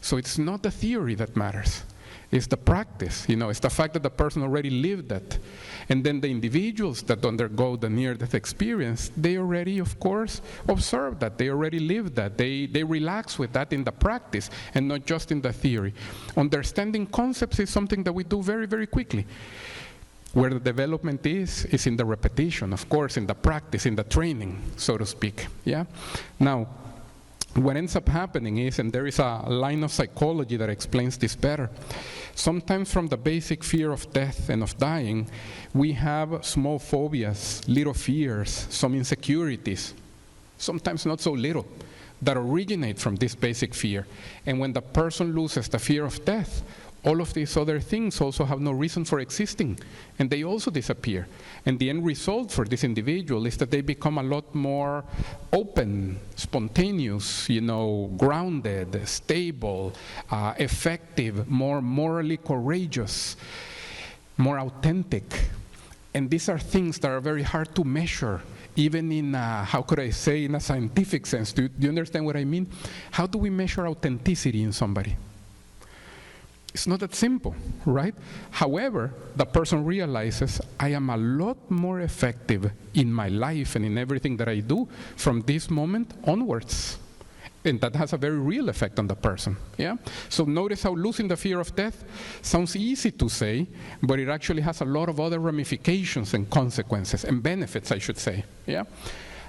B: So it's not the theory that matters. It's the practice. It's the fact that the person already lived that. And then the individuals that undergo the near-death experience, they already, of course, observe that. They already live that. They relax with that in the practice and not just in the theory. Understanding concepts is something that we do very, very quickly. Where the development is in the repetition, of course, in the practice, in the training, so to speak. Yeah. Now, what ends up happening is, and there is a line of psychology that explains this better, sometimes from the basic fear of death and of dying, we have small phobias, little fears, some insecurities, sometimes not so little, that originate from this basic fear. And when the person loses the fear of death, all of these other things also have no reason for existing, and they also disappear. And the end result for this individual is that they become a lot more open, spontaneous, grounded, stable, effective, more morally courageous, more authentic. And these are things that are very hard to measure, even in, how could I say, in a scientific sense. Do you understand what I mean? How do we measure authenticity in somebody? It's not that simple, right? However, the person realizes, I am a lot more effective in my life and in everything that I do from this moment onwards. And that has a very real effect on the person, yeah? So notice how losing the fear of death sounds easy to say, but it actually has a lot of other ramifications and consequences, and benefits, I should say, yeah?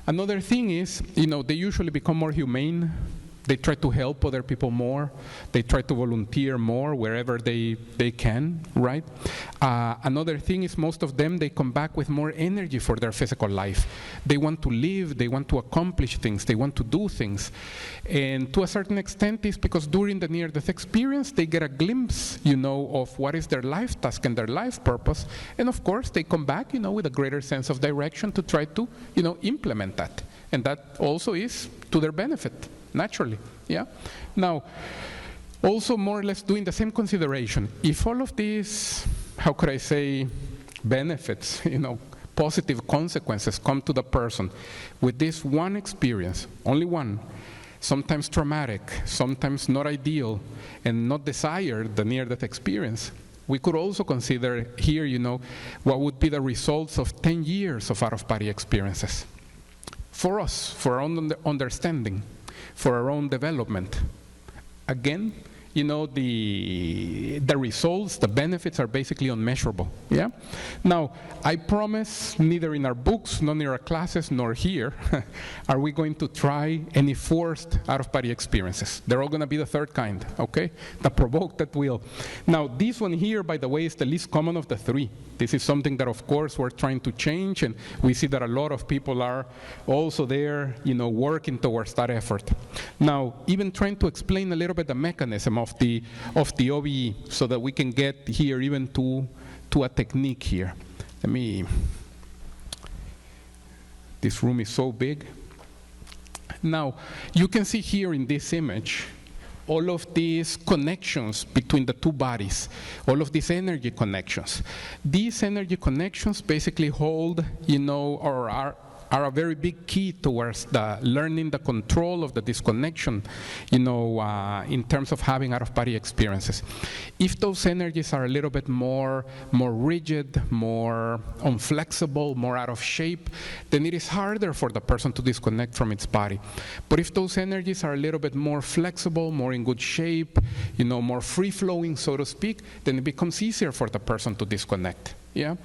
B: Another thing is, they usually become more humane. They try to help other people more. They try to volunteer more wherever they can, right? Another thing is most of them, they come back with more energy for their physical life. They want to live, they want to accomplish things, they want to do things. And to a certain extent, it's because during the near-death experience, they get a glimpse, of what is their life task and their life purpose. And of course, they come back, with a greater sense of direction to try to, implement that. And that also is to their benefit. Naturally, yeah? Now, also more or less doing the same consideration. If all of these, how could I say, benefits, positive consequences come to the person with this one experience, only one, sometimes traumatic, sometimes not ideal, and not desired, the near-death experience, we could also consider here, what would be the results of 10 years of out-of-body experiences. For us, for our own understanding, for our own development. Again, the results, the benefits are basically unmeasurable. Yeah. Now, I promise neither in our books, nor in our classes, nor here are we going to try any forced out-of-body experiences. They're all going to be the third kind, okay? The provoked at will. Now, this one here, by the way, is the least common of the three. This is something that, of course, we're trying to change, and we see that a lot of people are also there, working towards that effort. Now, even trying to explain a little bit the mechanism of the OBE so that we can get here even to a technique here. This room is so big. Now, you can see here in this image all of these connections between the two bodies, all of these energy connections. These energy connections basically hold, or are a very big key towards learning the control of the disconnection, in terms of having out-of-body experiences. If those energies are a little bit more rigid, more unflexible, more out of shape, then it is harder for the person to disconnect from its body. But if those energies are a little bit more flexible, more in good shape, more free-flowing, so to speak, then it becomes easier for the person to disconnect. Yeah.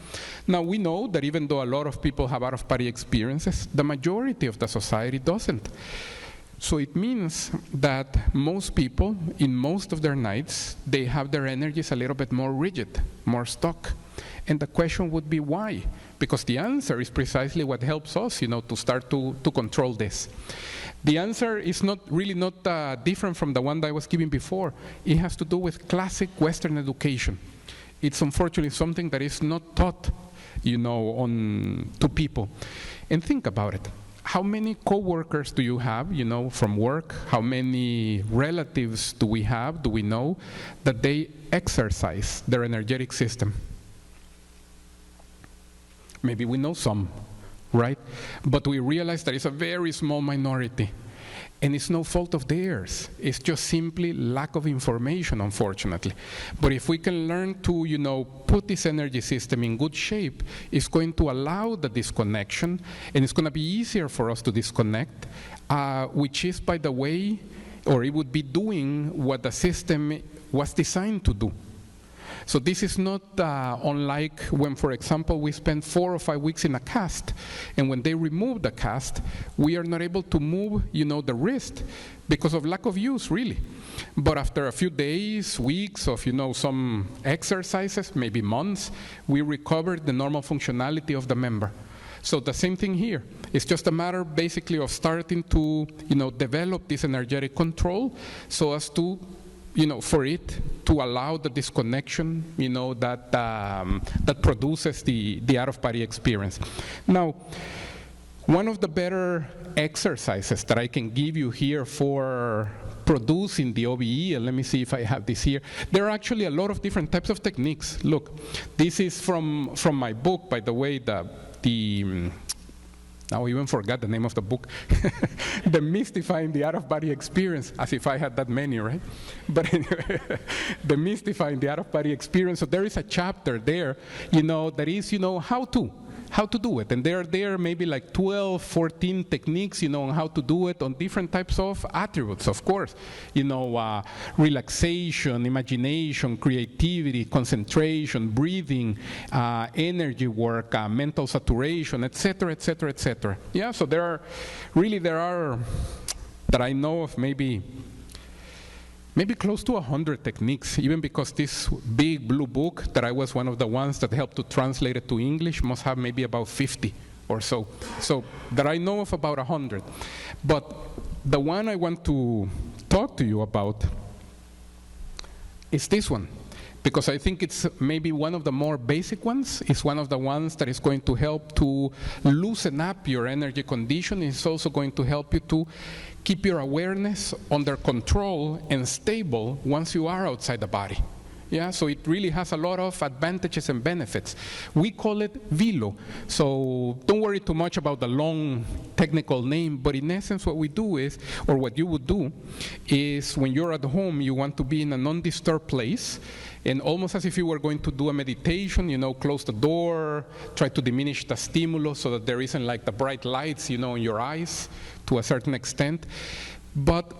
B: Now, we know that even though a lot of people have out-of-body experiences, the majority of the society doesn't. So it means that most people, in most of their nights, they have their energies a little bit more rigid, more stuck. And the question would be why? Because the answer is precisely what helps us, to start to control this. The answer is not different from the one that I was giving before. It has to do with classic Western education. It's unfortunately something that is not taught, to people. And think about it. How many co-workers do you have, from work? How many relatives do we know that they exercise their energetic system? Maybe we know some, right? But we realize that it's a very small minority. And it's no fault of theirs. It's just simply lack of information, unfortunately. But if we can learn to, put this energy system in good shape, it's going to allow the disconnection, and it's going to be easier for us to disconnect, which is, by the way, or it would be doing what the system was designed to do. So this is not unlike when, for example, we spend 4 or 5 weeks in a cast, and when they remove the cast, we are not able to move, the wrist because of lack of use, really. But after a few days, weeks of, some exercises, maybe months, we recover the normal functionality of the member. So the same thing here. It's just a matter, basically, of starting to, develop this energetic control so as to for it to allow the disconnection, that produces the out-of-body experience. Now, one of the better exercises that I can give you here for producing the OBE, and let me see if I have this here. There are actually a lot of different types of techniques. Look, this is from my book, by the way, now I even forgot the name of the book. Demystifying the out-of-body experience, as if I had that many, right? But anyway, demystifying the out-of-body experience. So there is a chapter there, that is, how to do it. And there are maybe like 12, 14 techniques, on how to do it on different types of attributes, of course. Relaxation, imagination, creativity, concentration, breathing, energy work, mental saturation, etc., etc., etc. Yeah, so there are that I know of, maybe close to 100 techniques, even because this big blue book that I was one of the ones that helped to translate it to English must have maybe about 50 or so. So that I know of about 100. But the one I want to talk to you about is this one, because I think it's maybe one of the more basic ones. It's one of the ones that is going to help to loosen up your energy condition. It's also going to help you to keep your awareness under control and stable once you are outside the body. Yeah, so it really has a lot of advantages and benefits. We call it Velo. So don't worry too much about the long technical name, but in essence what we do is, or what you would do, is when you're at home, you want to be in an undisturbed place, and almost as if you were going to do a meditation, close the door, try to diminish the stimulus so that there isn't like the bright lights, in your eyes to a certain extent. But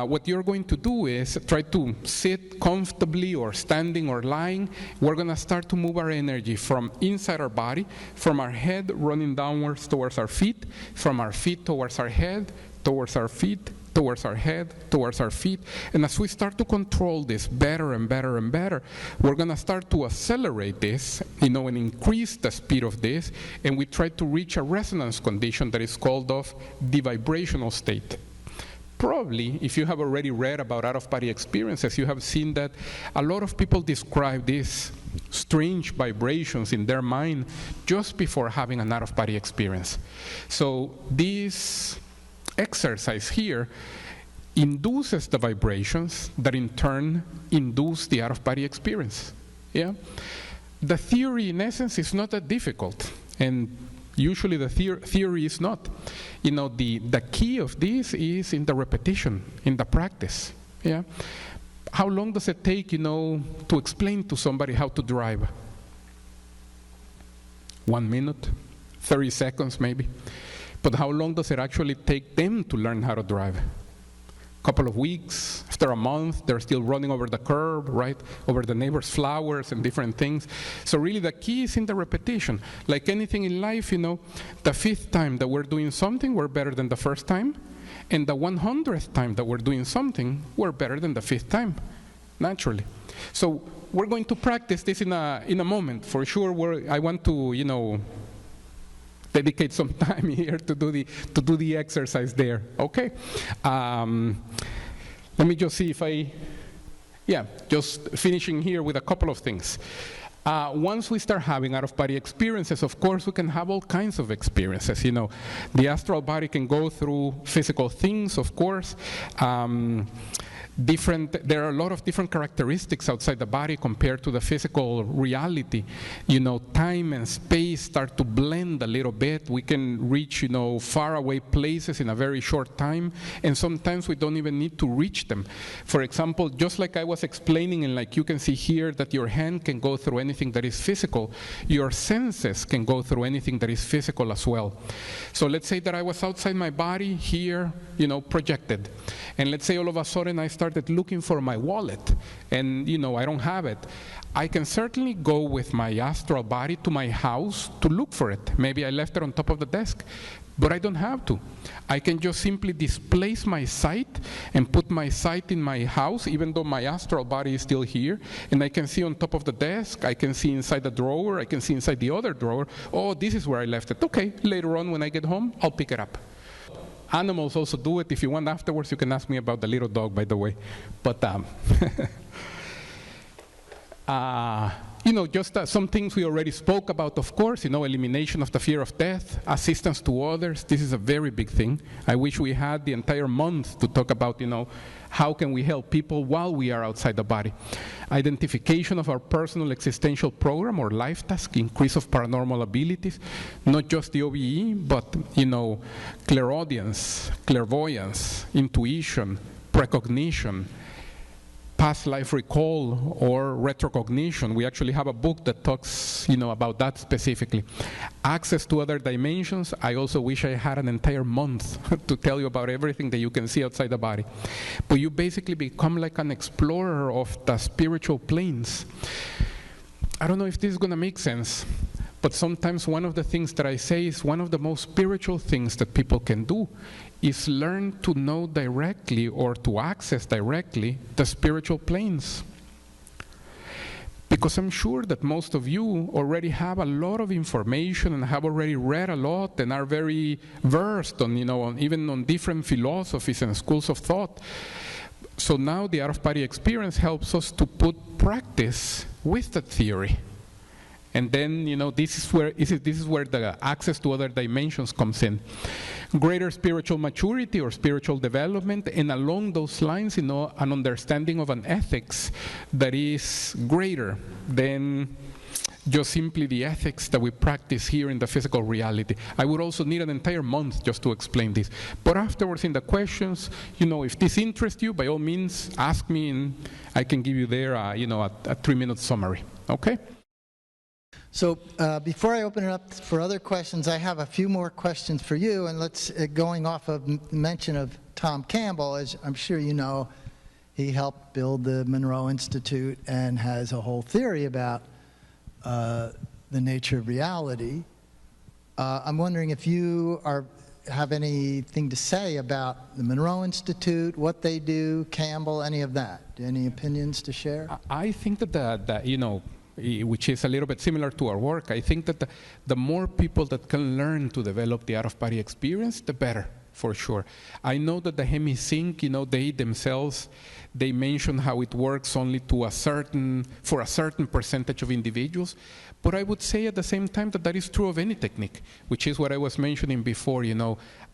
B: what you're going to do is try to sit comfortably or standing or lying. We're going to start to move our energy from inside our body, from our head running downwards towards our feet, from our feet towards our head, towards our feet, towards our head, towards our feet. And as we start to control this better and better and better, we're going to start to accelerate this, and increase the speed of this, and we try to reach a resonance condition that is called of the vibrational state. Probably, if you have already read about out-of-body experiences, you have seen that a lot of people describe these strange vibrations in their mind just before having an out-of-body experience. So this exercise here induces the vibrations that in turn induce the out-of-body experience. Yeah? The theory, in essence, is not that difficult, and usually the theory is not. The key of this is in the repetition, in the practice. Yeah? How long does it take, to explain to somebody how to drive? 1 minute, 30 seconds maybe. But how long does it actually take them to learn how to drive? Couple of weeks, after a month, they're still running over the curb, right? Over the neighbor's flowers and different things. So really the key is in the repetition. Like anything in life, the 5th time that we're doing something, we're better than the first time. And the 100th time that we're doing something, we're better than the 5th time, naturally. So we're going to practice this in a moment. For sure, I want to, dedicate some time here to do the exercise there. Okay. Let me just see if just finishing here with a couple of things. Once we start having out-of-body experiences, of course, we can have all kinds of experiences. The astral body can go through physical things, of course. There are a lot of different characteristics outside the body compared to the physical reality. Time and space start to blend a little bit. We can reach, far away places in a very short time, and sometimes we don't even need to reach them. For example, just like I was explaining, and like you can see here that your hand can go through anything that is physical, your senses can go through anything that is physical as well. So let's say that I was outside my body here, projected. And let's say all of a sudden I started looking for my wallet, and I don't have it. I can certainly go with my astral body to my house to look for it. Maybe I left it on top of the desk, but I don't have to. I can just simply displace my sight and put my sight in my house, even though my astral body is still here, and I can see on top of the desk, I can see inside the drawer, I can see inside the other drawer. Oh, this is where I left it. Okay, later on when I get home, I'll pick it up. Animals also do it. If you want afterwards, you can ask me about the little dog, by the way. But, just some things we already spoke about, of course, elimination of the fear of death, assistance to others. This is a very big thing. I wish we had the entire month to talk about, how can we help people while we are outside the body. Identification of our personal existential program or life task, increase of paranormal abilities, not just the OBE, but, clairaudience, clairvoyance, intuition, precognition, past life recall, or retrocognition. We actually have a book that talks, about that specifically. Access to other dimensions. I also wish I had an entire month to tell you about everything that you can see outside the body. But you basically become like an explorer of the spiritual planes. I don't know if this is going to make sense, But sometimes one of the things that I say is one of the most spiritual things that people can do is learn to know directly or to access directly the spiritual planes. Because I'm sure that most of you already have a lot of information and have already read a lot and are very versed on, even on different philosophies and schools of thought. So now the out-of-body experience helps us to put practice with that theory. And then, this is where the access to other dimensions comes in. Greater spiritual maturity or spiritual development, and along those lines, an understanding of an ethics that is greater than just simply the ethics that we practice here in the physical reality. I would also need an entire month just to explain this. But afterwards in the questions, if this interests you, by all means, ask me and I can give you there, a 3-minute summary. Okay?
A: So before I open it up for other questions, I have a few more questions for you. And let's, going off of mention of Tom Campbell, as I'm sure you know, he helped build the Monroe Institute and has a whole theory about the nature of reality. I'm wondering if you have anything to say about the Monroe Institute, what they do, Campbell, any of that. Any opinions to share?
B: I think that which is a little bit similar to our work, I think that the more people that can learn to develop the out-of-body experience, the better, for sure. I know that the HemiSync, they themselves, they mention how it works only for a certain percentage of individuals, but I would say at the same time that is true of any technique, which is what I was mentioning before.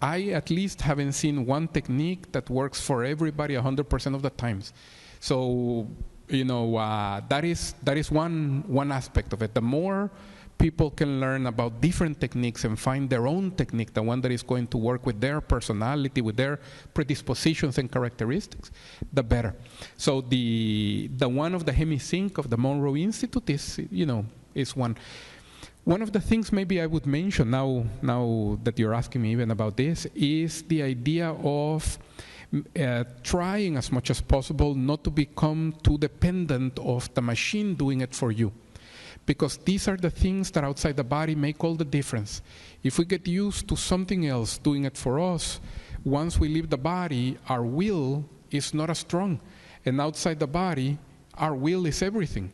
B: I at least haven't seen one technique that works for everybody 100% of the times. So that is one aspect of it. The more people can learn about different techniques and find their own technique, the one that is going to work with their personality, with their predispositions and characteristics, the better. So the one of the HemiSync of the Monroe Institute is one. One of the things maybe I would mention now that you're asking me even about this is the idea of trying as much as possible not to become too dependent of the machine doing it for you. Because these are the things that outside the body make all the difference. If we get used to something else doing it for us, once we leave the body, our will is not as strong. And outside the body, our will is everything.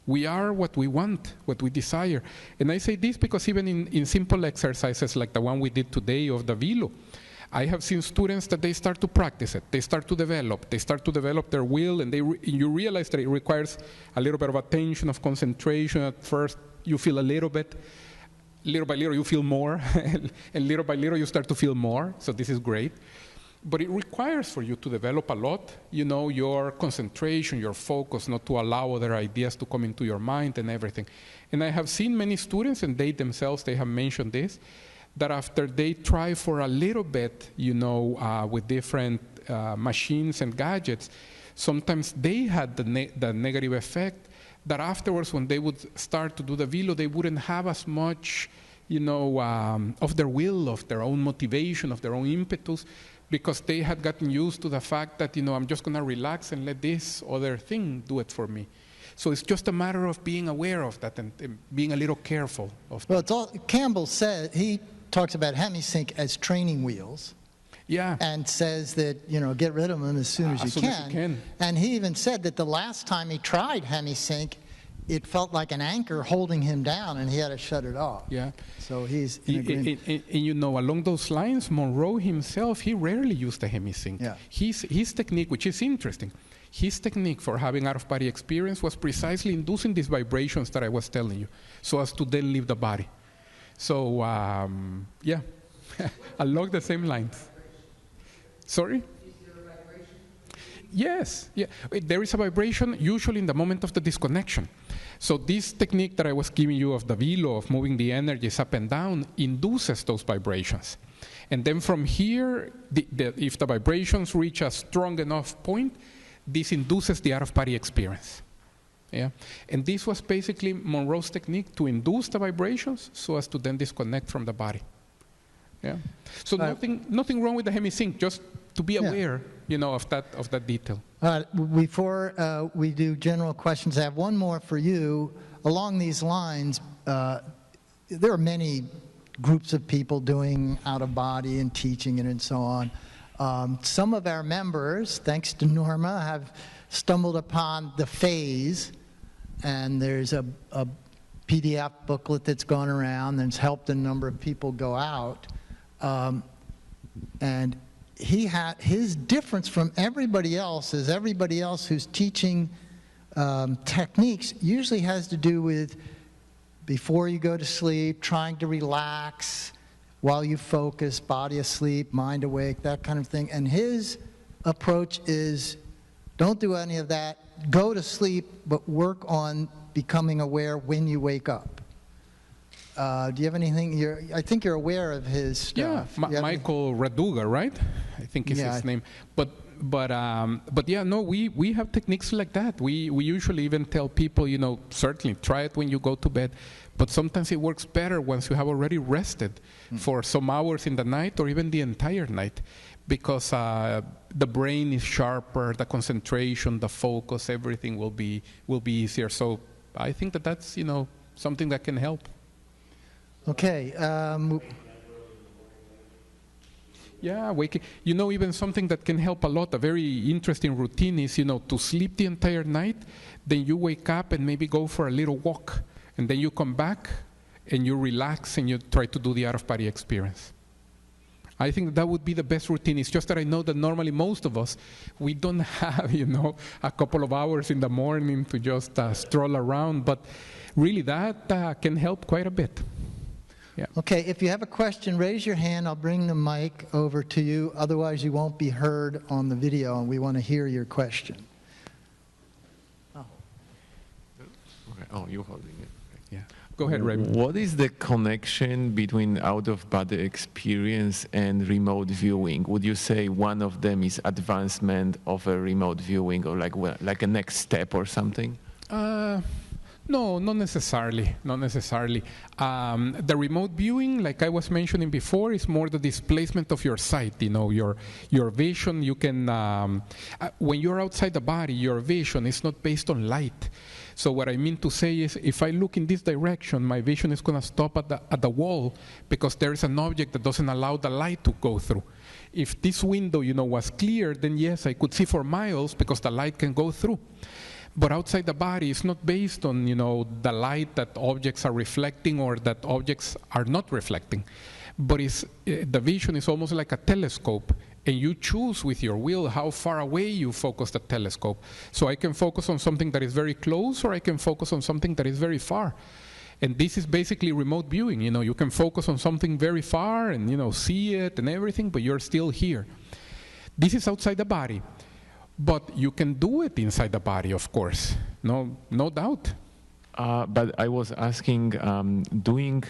B: We are what we want, what we desire. And I say this because even in simple exercises like the one we did today of the Velo, I have seen students that they start to practice it. They start to develop their will, and you realize that it requires a little bit of attention, of concentration. At first, you feel a little by little, you feel more, and little by little, you start to feel more. So this is great. But it requires for you to develop a lot, your concentration, your focus, not to allow other ideas to come into your mind and everything. And I have seen many students, and they themselves, they have mentioned this, that after they try for a little bit, with different machines and gadgets, sometimes they had the negative effect that afterwards when they would start to do the Velo, they wouldn't have as much, of their will, of their own motivation, of their own impetus, because they had gotten used to the fact that, I'm just going to relax and let this other thing do it for me. So it's just a matter of being aware of that and being a little careful of that.
A: Well, Campbell said, he talks about HemiSync as training wheels.
B: Yeah.
A: And says that, get rid of them as soon as you can. And he even said that the last time he tried HemiSync, it felt like an anchor holding him down, and he had to shut it off.
B: Yeah.
A: So he's in agreement.
B: And along those lines, Monroe himself, he rarely used the HemiSync.
A: Yeah.
B: His technique, which is interesting, his technique for having out-of-body experience was precisely inducing these vibrations that I was telling you, so as to then leave the body. So, yeah, along the same lines. Sorry? Is there a vibration? Yes, yeah. There is a vibration usually in the moment of the disconnection. So this technique that I was giving you of the Velo, of moving the energies up and down, induces those vibrations. And then from here, if the vibrations reach a strong enough point, this induces the out-of-body experience. Yeah? And this was basically Monroe's technique to induce the vibrations so as to then disconnect from the body. Yeah. So nothing wrong with the HemiSync, just to be aware, of that detail.
A: Before we do general questions, I have one more for you. Along these lines, there are many groups of people doing out of body and teaching it and so on. Some of our members, thanks to Norma, have stumbled upon the phase, and there's a PDF booklet that's gone around that's helped a number of people go out. And his difference from everybody else is everybody else who's teaching techniques usually has to do with before you go to sleep, trying to relax while you focus, body asleep, mind awake, that kind of thing. And his approach is don't do any of that, go to sleep, but work on becoming aware when you wake up. Do you have anything? I think you're aware of his stuff.
B: Yeah, Michael Raduga, right? I think is his name. But yeah, no, we have techniques like that. We usually even tell people, certainly try it when you go to bed. But sometimes it works better once you have already rested for some hours in the night or even the entire night, because the brain is sharper, the concentration, the focus, everything will be easier. So I think that's something that can help.
A: Okay.
B: Yeah, waking. Even something that can help a lot, a very interesting routine is, to sleep the entire night, then you wake up and maybe go for a little walk, and then you come back and you relax and you try to do the out-of-body experience. I think that would be the best routine. It's just that I know that normally most of us, we don't have, a couple of hours in the morning to just stroll around, but really that can help quite a bit. Yeah.
A: Okay, if you have a question, raise your hand. I'll bring the mic over to you. Otherwise, you won't be heard on the video, and we want to hear your question.
C: Oh, you're holding it.
B: Yeah. Go ahead, Raymond.
C: What is the connection between out-of-body experience and remote viewing? Would you say one of them is advancement of a remote viewing, or like a next step or something?
B: No, not necessarily. Not necessarily. The remote viewing, like I was mentioning before, is more the displacement of your sight. Your vision. You can when you're outside the body, your vision is not based on light. So what I mean to say is, if I look in this direction, my vision is going to stop at the wall because there is an object that doesn't allow the light to go through. If this window, was clear, then yes, I could see for miles because the light can go through. But outside the body, it's not based on, the light that objects are reflecting or that objects are not reflecting. But the vision is almost like a telescope, and you choose with your will how far away you focus the telescope. So I can focus on something that is very close, or I can focus on something that is very far. And this is basically remote viewing. You can focus on something very far and, see it and everything, but you're still here. This is outside the body. But you can do it inside the body, of course, no doubt.
C: But I was asking, doing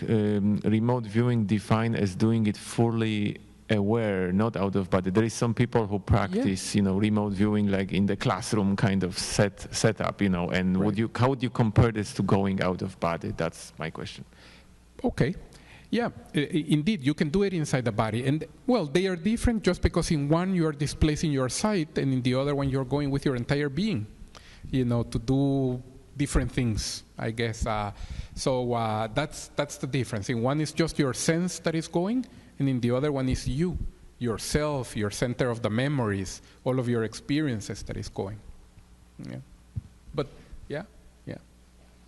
C: remote viewing defined as doing it fully aware, not out of body. There is some people who practice, remote viewing like in the classroom kind of setup, and right. How would you compare this to going out of body? That's my question.
B: Okay. Yeah, indeed, you can do it inside the body. And, well, they are different just because in one you are displacing your sight, and in the other one you're going with your entire being, to do different things, I guess. So that's the difference. In one is just your sense that is going, and in the other one is you, yourself, your center of the memories, all of your experiences that is going. Yeah. But, yeah.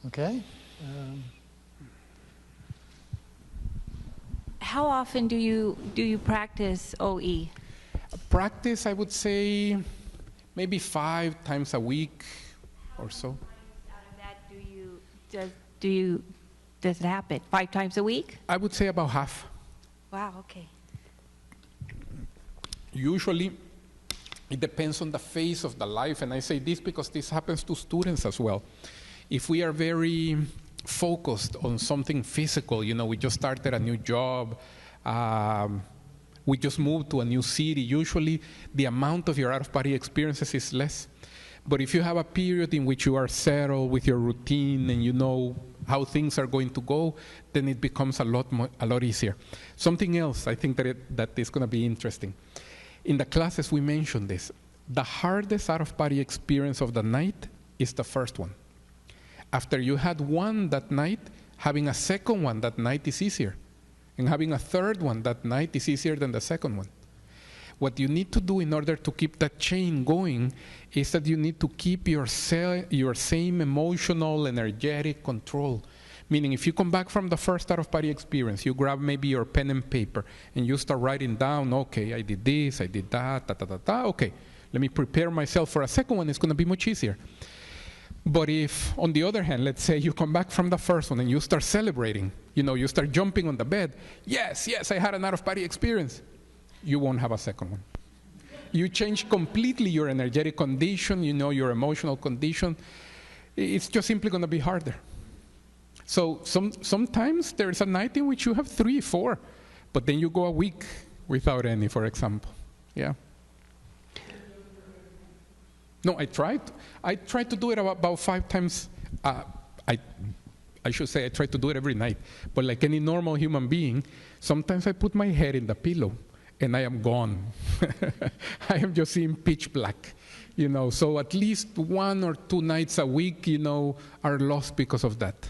A: Okay.
D: How often do you practice OE?
B: Practice, I would say, maybe 5 times a week or so.
D: Out of that, does it happen 5 times a week?
B: I would say about half.
D: Wow. Okay.
B: Usually, it depends on the phase of the life, and I say this because this happens to students as well. If we are very focused on something physical, we just started a new job, we just moved to a new city, usually the amount of your out-of-body experiences is less. But if you have a period in which you are settled with your routine and you know how things are going to go, then it becomes a lot easier. Something else I think that is going to be interesting. In the classes we mentioned this. The hardest out-of-body experience of the night is the first one. After you had one that night, having a second one that night is easier. And having a third one that night is easier than the second one. What you need to do in order to keep that chain going is that you need to keep your same emotional, energetic control. Meaning, if you come back from the first out-of-body experience, you grab maybe your pen and paper, and you start writing down, okay, I did this, I did that, okay, let me prepare myself for a second one, it's going to be much easier. But if, on the other hand, let's say you come back from the first one and you start celebrating, you start jumping on the bed, yes, I had an out-of-body experience, you won't have a second one. You change completely your energetic condition, your emotional condition. It's just simply going to be harder. So sometimes there's a night in which you have 3, 4, but then you go a week without any, for example. Yeah. No, I tried. I tried to do it about 5 times. I should say I try to do it every night. But like any normal human being, sometimes I put my head in the pillow and I am gone. I am just seeing pitch black. So at least 1 or 2 nights a week, are lost because of that.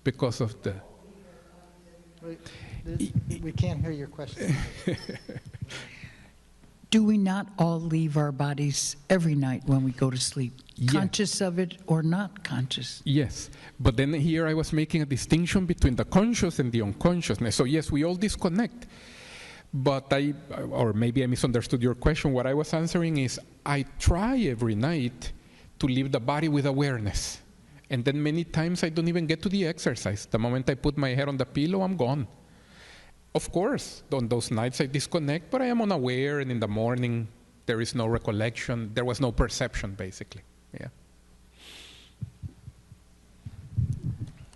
B: Because of the...
A: We can't hear your question.
E: Do we not all leave our bodies every night when we go to sleep?
B: Yeah.
E: Conscious of it or not conscious?
B: Yes, but then here I was making a distinction between the conscious and the unconsciousness. So yes, we all disconnect. But or maybe I misunderstood your question. What I was answering is, I try every night to leave the body with awareness. And then many times I don't even get to the exercise. The moment I put my head on the pillow, I'm gone. Of course, on those nights I disconnect, but I am unaware, and in the morning there is no recollection. There was no perception, basically. Yeah.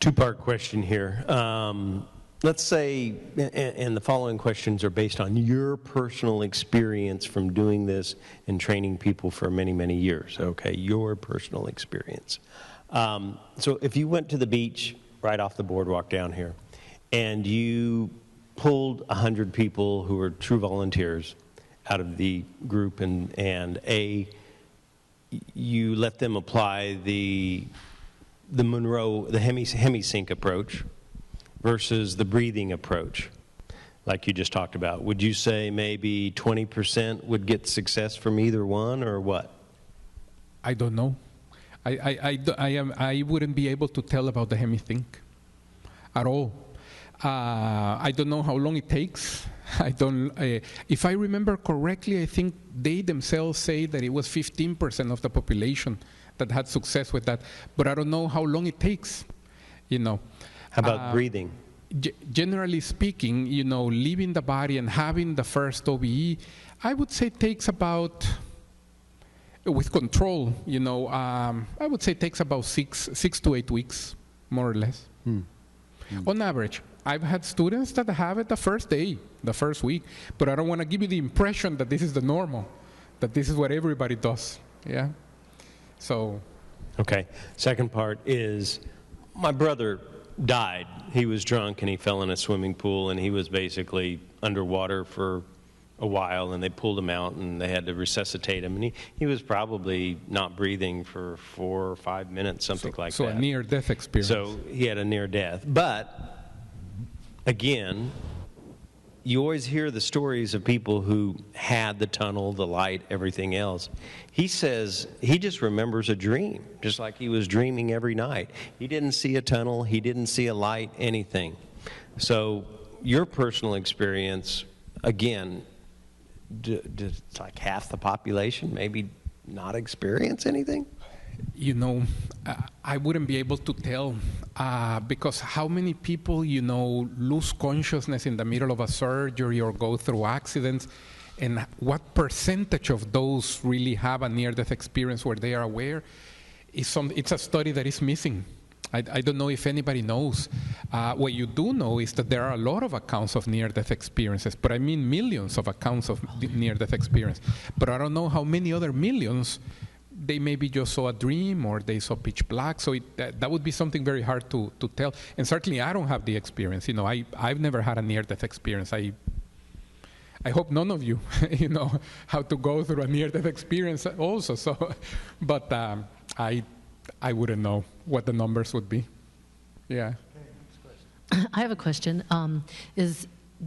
F: Two-part question here. Let's say, and the following questions are based on your personal experience from doing this and training people for many, many years. Okay, your personal experience. So if you went to the beach right off the boardwalk down here and you pulled 100 people who were true volunteers out of the group and you let them apply the Monroe, the hemisync approach versus the breathing approach, like you just talked about, would you say maybe 20% would get success from either one, or what?
B: I don't know. I wouldn't be able to tell about the hemisync at all. I don't know how long it takes. If I remember correctly, I think they themselves say that it was 15% of the population that had success with that. But I don't know how long it takes.
F: How about breathing?
B: Generally speaking, leaving the body and having the first OBE, I would say takes about, with control, I would say takes about 6 to 8 weeks, more or less. On average. I've had students that have it the first day, the first week, but I don't want to give you the impression that this is the normal, that this is what everybody does. Yeah. So.
F: Okay. Second part is, my brother died. He was drunk and he fell in a swimming pool and he was basically underwater for a while, and they pulled him out and they had to resuscitate him, and he was probably not breathing for 4 or 5 minutes, something like that.
B: So a near-death experience.
F: So he had a near-death. But again, you always hear the stories of people who had the tunnel, the light, everything else. He says he just remembers a dream, just like he was dreaming every night. He didn't see a tunnel, he didn't see a light, anything. So your personal experience, again, does like half the population maybe not experience anything?
B: I wouldn't be able to tell because how many people, lose consciousness in the middle of a surgery or go through accidents, and what percentage of those really have a near-death experience where they are aware? It's a study that is missing. I don't know if anybody knows. What you do know is that there are a lot of accounts of near-death experiences, but I mean millions of accounts of near-death experience. But I don't know how many other millions they maybe just saw a dream or they saw pitch black. So that would be something very hard to tell. And certainly I don't have the experience. I've never had a near-death experience. I hope none of you, how to go through a near-death experience also. So, but I wouldn't know what the numbers would be. Yeah.
G: I have a question.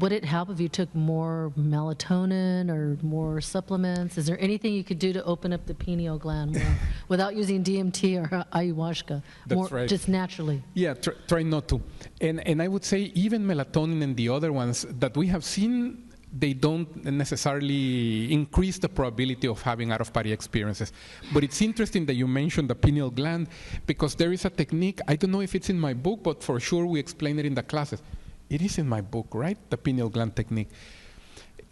G: Would it help if you took more melatonin or more supplements? Is there anything you could do to open up the pineal gland more without using DMT or ayahuasca?
B: That's
G: more,
B: right.
G: Just naturally.
B: Yeah, try not to. And I would say even melatonin and the other ones that we have seen, they don't necessarily increase the probability of having out-of-body experiences. But it's interesting that you mentioned the pineal gland, because there is a technique, I don't know if it's in my book, but for sure we explain it in the classes. It is in my book, right? The pineal gland technique.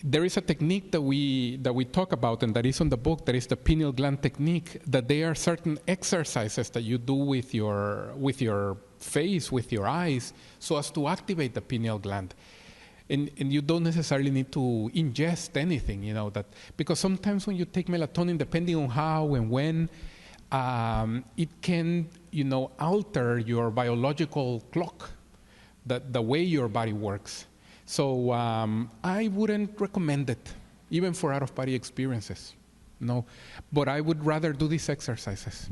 B: There is a technique that we talk about, and that is on the book. That is the pineal gland technique. That there are certain exercises that you do with your face, with your eyes, so as to activate the pineal gland. And you don't necessarily need to ingest anything, that because sometimes when you take melatonin, depending on how and when, it can, alter your biological clock, the way your body works. So I wouldn't recommend it, even for out-of-body experiences. No, but I would rather do these exercises.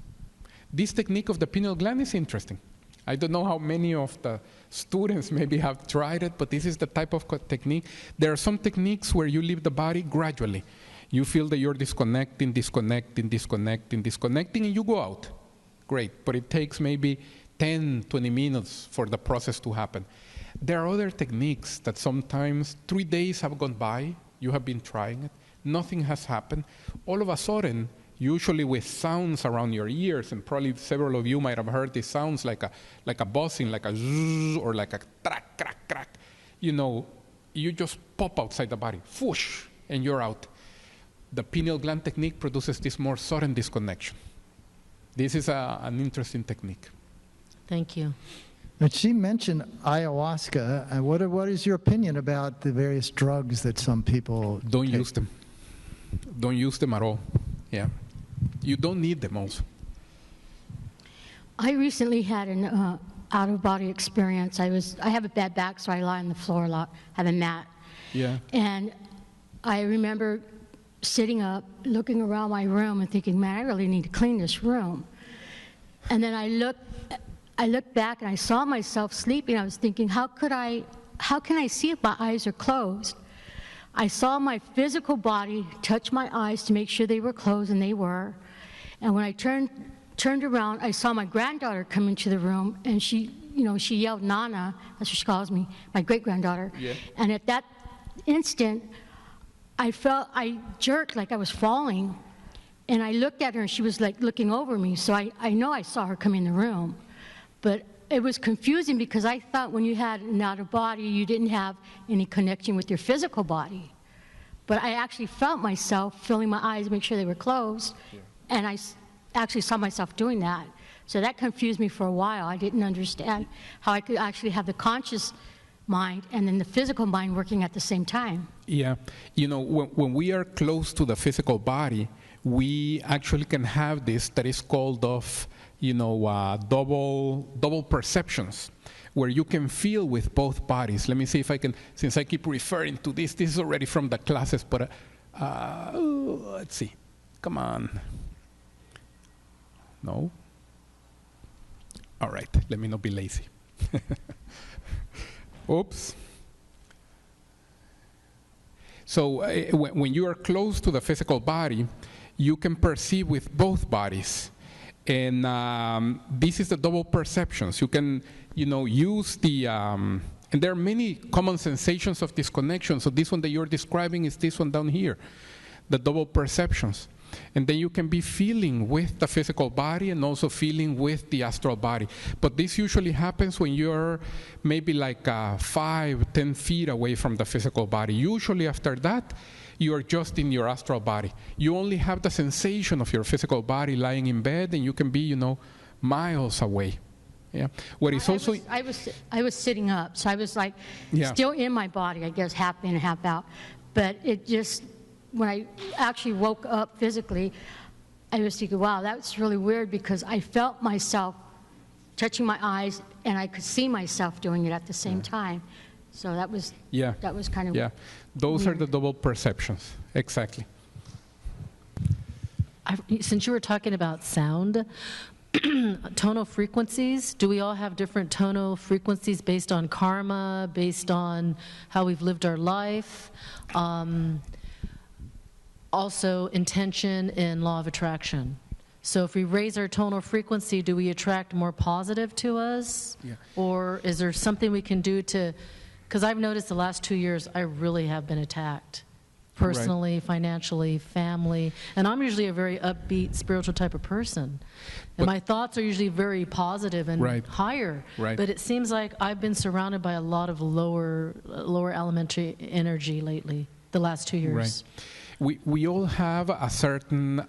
B: This technique of the pineal gland is interesting. I don't know how many of the students maybe have tried it, but this is the type of technique. There are some techniques where you leave the body gradually. You feel that you're disconnecting, and you go out. Great, but it takes maybe 10, 20 minutes for the process to happen. There are other techniques that sometimes 3 days have gone by, you have been trying it, nothing has happened. All of a sudden, usually with sounds around your ears, and probably several of you might have heard these sounds like a buzzing, like a zzz, or like a crack, crack, crack. You just pop outside the body, whoosh, and you're out. The pineal gland technique produces this more sudden disconnection. This is an interesting technique.
G: Thank you.
A: But she mentioned ayahuasca. And what is your opinion about the various drugs that some people
B: don't
A: take?
B: use them? Don't use them at all. Yeah, you don't need them also.
H: I recently had an out-of-body experience. I have a bad back, so I lie on the floor a lot. Have a mat.
B: Yeah.
H: And I remember sitting up, looking around my room, and thinking, "Man, I really need to clean this room." And then I looked back and I saw myself sleeping. I was thinking, how can I see if my eyes are closed? I saw my physical body touch my eyes to make sure they were closed, and they were. And when I turned around, I saw my granddaughter come into the room, and she yelled, "Nana," that's what she calls me, my great-granddaughter.
B: Yeah.
H: And at that instant, I jerked like I was falling. And I looked at her, and she was like looking over me. So I know I saw her come in the room. But it was confusing because I thought when you had an out-of-body, you didn't have any connection with your physical body. But I actually felt myself filling my eyes to make sure they were closed. Yeah. And I actually saw myself doing that. So that confused me for a while. I didn't understand how I could actually have the conscious mind and then the physical mind working at the same time.
B: Yeah. When we are close to the physical body, we actually can have this that is called double perceptions, where you can feel with both bodies. Let me see if I can, since I keep referring to this is already from the classes, but let's see. Come on. No? All right, let me not be lazy. Oops. So when you are close to the physical body, you can perceive with both bodies. And this is the double perceptions. You can, use the, and there are many common sensations of disconnection. So this one that you're describing is this one down here, the double perceptions. And then you can be feeling with the physical body and also feeling with the astral body. But this usually happens when you're maybe like 5-10 feet away from the physical body. Usually after that, you are just in your astral body. You only have the sensation of your physical body lying in bed, and you can be, miles away. Yeah. What is also
H: I was sitting up, so I was like still in my body, I guess, half in and half out. But it just, when I actually woke up physically, I was thinking, wow, that's really weird, because I felt myself touching my eyes, and I could see myself doing it at the same time. So that was kind of
B: Those
H: weird.
B: are the double perceptions, exactly.
G: Since you were talking about sound, tonal frequencies. Do we all have different tonal frequencies based on karma, based on how we've lived our life? Also, intention and law of attraction. So if we raise our tonal frequency, do we attract more positive to us?
B: Yeah.
G: Or is there something we can do to, because I've noticed the last 2 years, I really have been attacked. Personally, financially, family. And I'm usually a very upbeat, spiritual type of person. And my thoughts are usually very positive and higher.
B: Right.
G: But it seems like I've been surrounded by a lot of lower elementary energy lately, the last 2 years.
B: Right. We all have a certain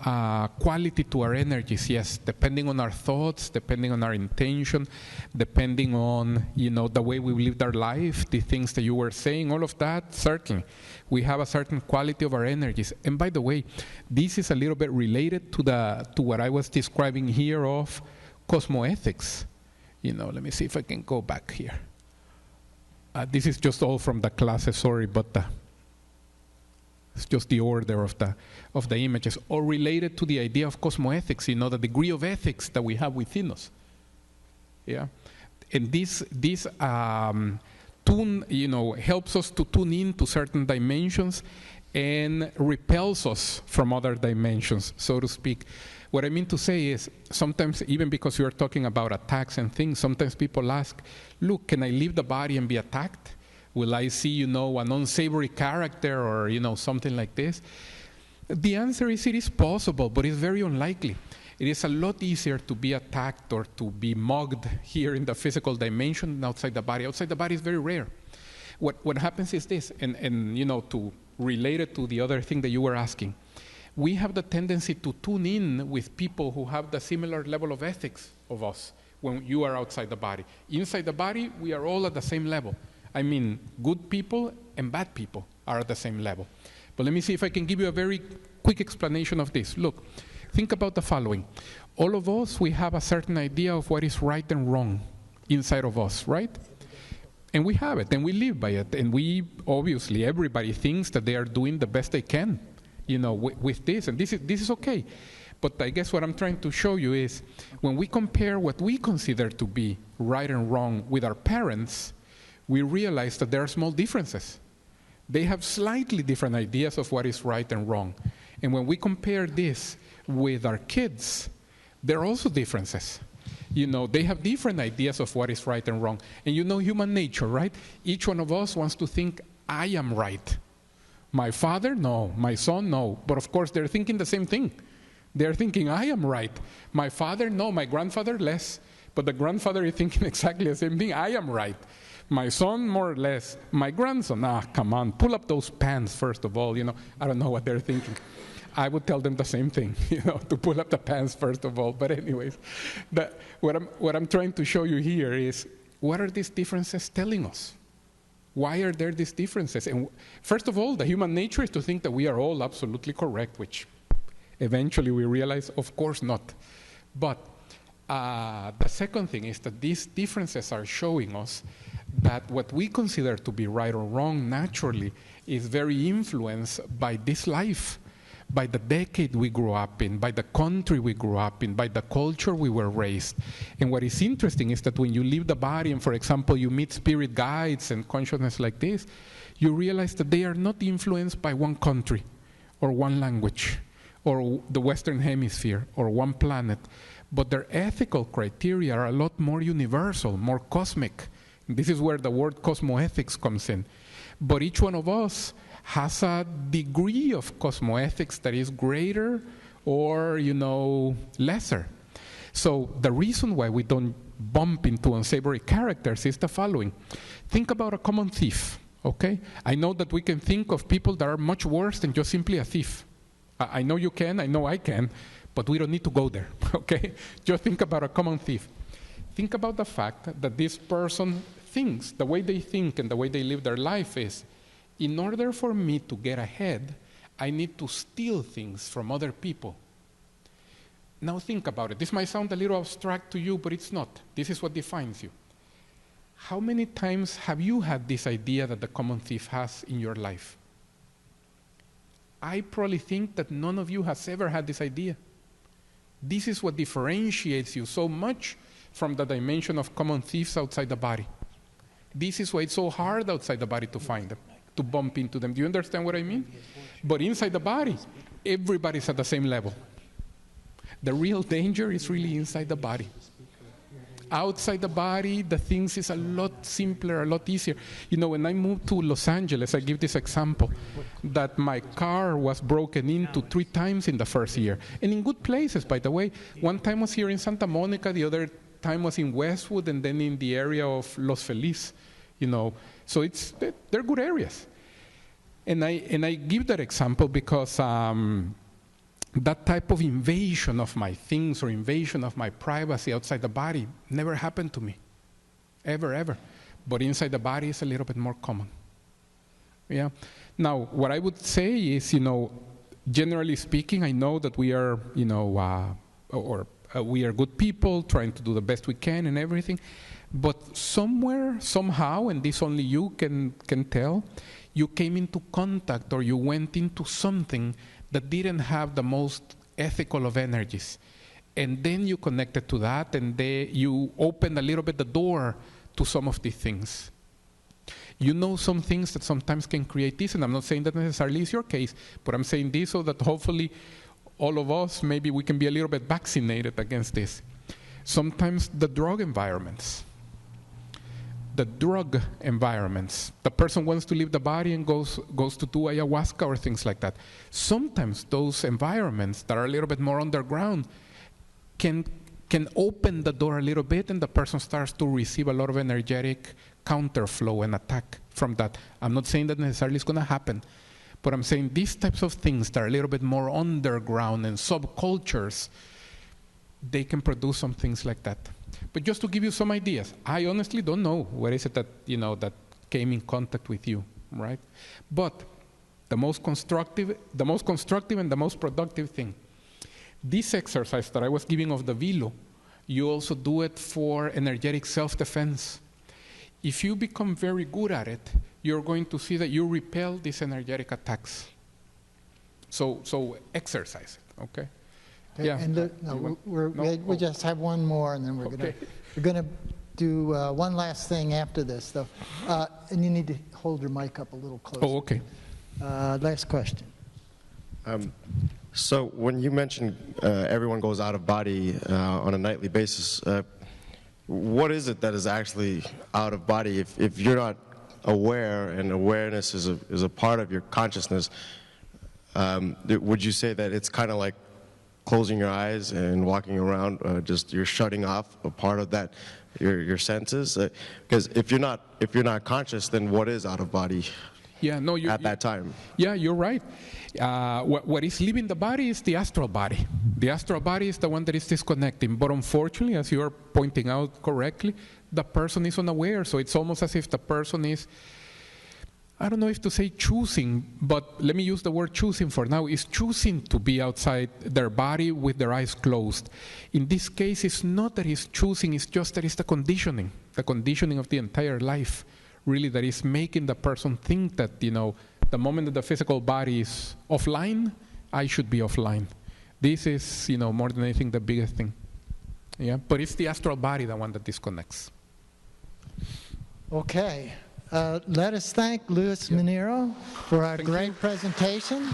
B: quality to our energies, yes, depending on our thoughts, depending on our intention, depending on, the way we lived our life, the things that you were saying, all of that, certainly. We have a certain quality of our energies. And by the way, this is a little bit related to what I was describing here of cosmoethics. Let me see if I can go back here. This is just all from the classes, sorry, but it's just the order of the images, or related to the idea of cosmoethics, the degree of ethics that we have within us. Yeah, and this tune, helps us to tune in to certain dimensions and repels us from other dimensions, so to speak. What I mean to say is, sometimes, even because you are talking about attacks and things, sometimes people ask, look, can I leave the body and be attacked? Will I see, an unsavory character or, something like this? The answer is it is possible, but it's very unlikely. It is a lot easier to be attacked or to be mugged here in the physical dimension than outside the body. Outside the body is very rare. What happens is this, and to relate it to the other thing that you were asking, we have the tendency to tune in with people who have the similar level of ethics of us when you are outside the body. Inside the body, we are all at the same level. I mean, good people and bad people are at the same level. But let me see if I can give you a very quick explanation of this. Look, think about the following. All of us, we have a certain idea of what is right and wrong inside of us, right? And we have it, and we live by it. And we, obviously, everybody thinks that they are doing the best they can, with this. And this is okay. But I guess what I'm trying to show you is, when we compare what we consider to be right and wrong with our parents, we realize that there are small differences. They have slightly different ideas of what is right and wrong. And when we compare this with our kids, there are also differences. They have different ideas of what is right and wrong. And human nature, right? Each one of us wants to think, I am right. My father, no. My son, no. But of course, they're thinking the same thing. They're thinking, I am right. My father, no. My grandfather, less. But the grandfather is thinking exactly the same thing. I am right. My son, more or less. My grandson, come on, pull up those pants, first of all. I don't know what they're thinking. I would tell them the same thing, to pull up the pants, first of all. But anyways, what I'm trying to show you here is, what are these differences telling us? Why are there these differences? And first of all, the human nature is to think that we are all absolutely correct, which eventually we realize, of course not. But the second thing is that these differences are showing us that what we consider to be right or wrong naturally is very influenced by this life, by the decade we grew up in, by the country we grew up in, by the culture we were raised. And what is interesting is that when you leave the body and, for example, you meet spirit guides and consciousness like this, you realize that they are not influenced by one country or one language or the Western Hemisphere or one planet, but their ethical criteria are a lot more universal, more cosmic. This is where the word cosmoethics comes in. But each one of us has a degree of cosmoethics that is greater or, lesser. So the reason why we don't bump into unsavory characters is the following. Think about a common thief, okay? I know that we can think of people that are much worse than just simply a thief. I know you can, I know I can, but we don't need to go there, okay? Just think about a common thief. Think about the fact that this person thinks, the way they think and the way they live their life is, in order for me to get ahead, I need to steal things from other people. Now think about it. This might sound a little abstract to you, but it's not. This is what defines you. How many times have you had this idea that the common thief has in your life? I probably think that none of you has ever had this idea. This is what differentiates you so much from the dimension of common thieves outside the body. This is why it's so hard outside the body to find them, to bump into them. Do you understand what I mean? But inside the body, everybody's at the same level. The real danger is really inside the body. Outside the body, the things is a lot simpler, a lot easier. You know, when I moved to Los Angeles, I give this example, that my car was broken into 3 times in the first year. And in good places, by the way. One time was here in Santa Monica, the other time was in Westwood, and then in the area of Los Feliz, you know. So they're good areas. And I give that example because that type of invasion of my things or invasion of my privacy outside the body never happened to me, ever. But inside the body is a little bit more common. Yeah. Now, what I would say is, you know, generally speaking, I know that we are, you know, we are good people trying to do the best we can and everything. But somewhere, somehow, and this only you can tell, you came into contact or you went into something that didn't have the most ethical of energies. And then you connected to that, and you opened a little bit the door to some of these things. You know some things that sometimes can create this, and I'm not saying that necessarily is your case, but I'm saying this so that hopefully all of us, maybe we can be a little bit vaccinated against this. Sometimes the drug environments. The person wants to leave the body and goes to do ayahuasca or things like that. Sometimes those environments that are a little bit more underground can open the door a little bit, and the person starts to receive a lot of energetic counterflow and attack from that. I'm not saying that necessarily is going to happen, but I'm saying these types of things that are a little bit more underground and subcultures, they can produce some things like that. But just to give you some ideas, I honestly don't know what is it that, you know, that came in contact with you, right? But the most constructive and the most productive thing, this exercise that I was giving of the Vilo, you also do it for energetic self-defense. If you become very good at it, you're going to see that you repel these energetic attacks. So exercise it, okay?
A: Okay,
B: Yeah.
A: And we just have one more, and then we're gonna do one last thing after this, though. And you need to hold your mic up a little closer.
B: Oh, okay.
A: Last question.
I: So when you mentioned everyone goes out of body on a nightly basis, what is it that is actually out of body? If you're not aware, and awareness is a part of your consciousness, would you say that it's kind of like closing your eyes and walking around, just you're shutting off a part of that, your senses? Because if you're not conscious, then what is out of body?
B: Yeah, no,
I: at that time.
B: Yeah, you're right. What is leaving the body is the astral body. The astral body is the one that is disconnecting. But unfortunately, as you are pointing out correctly, the person is unaware. So it's almost as if the person is, I don't know if to say choosing, but let me use the word choosing for now, is choosing to be outside their body with their eyes closed. In this case, it's not that he's choosing, it's just that it's the conditioning of the entire life, really, that is making the person think that, you know, the moment that the physical body is offline, I should be offline. This is, you know, more than anything, the biggest thing. Yeah, but it's the astral body, the one that disconnects.
A: Okay. Let us thank Luis Minero for our great presentation.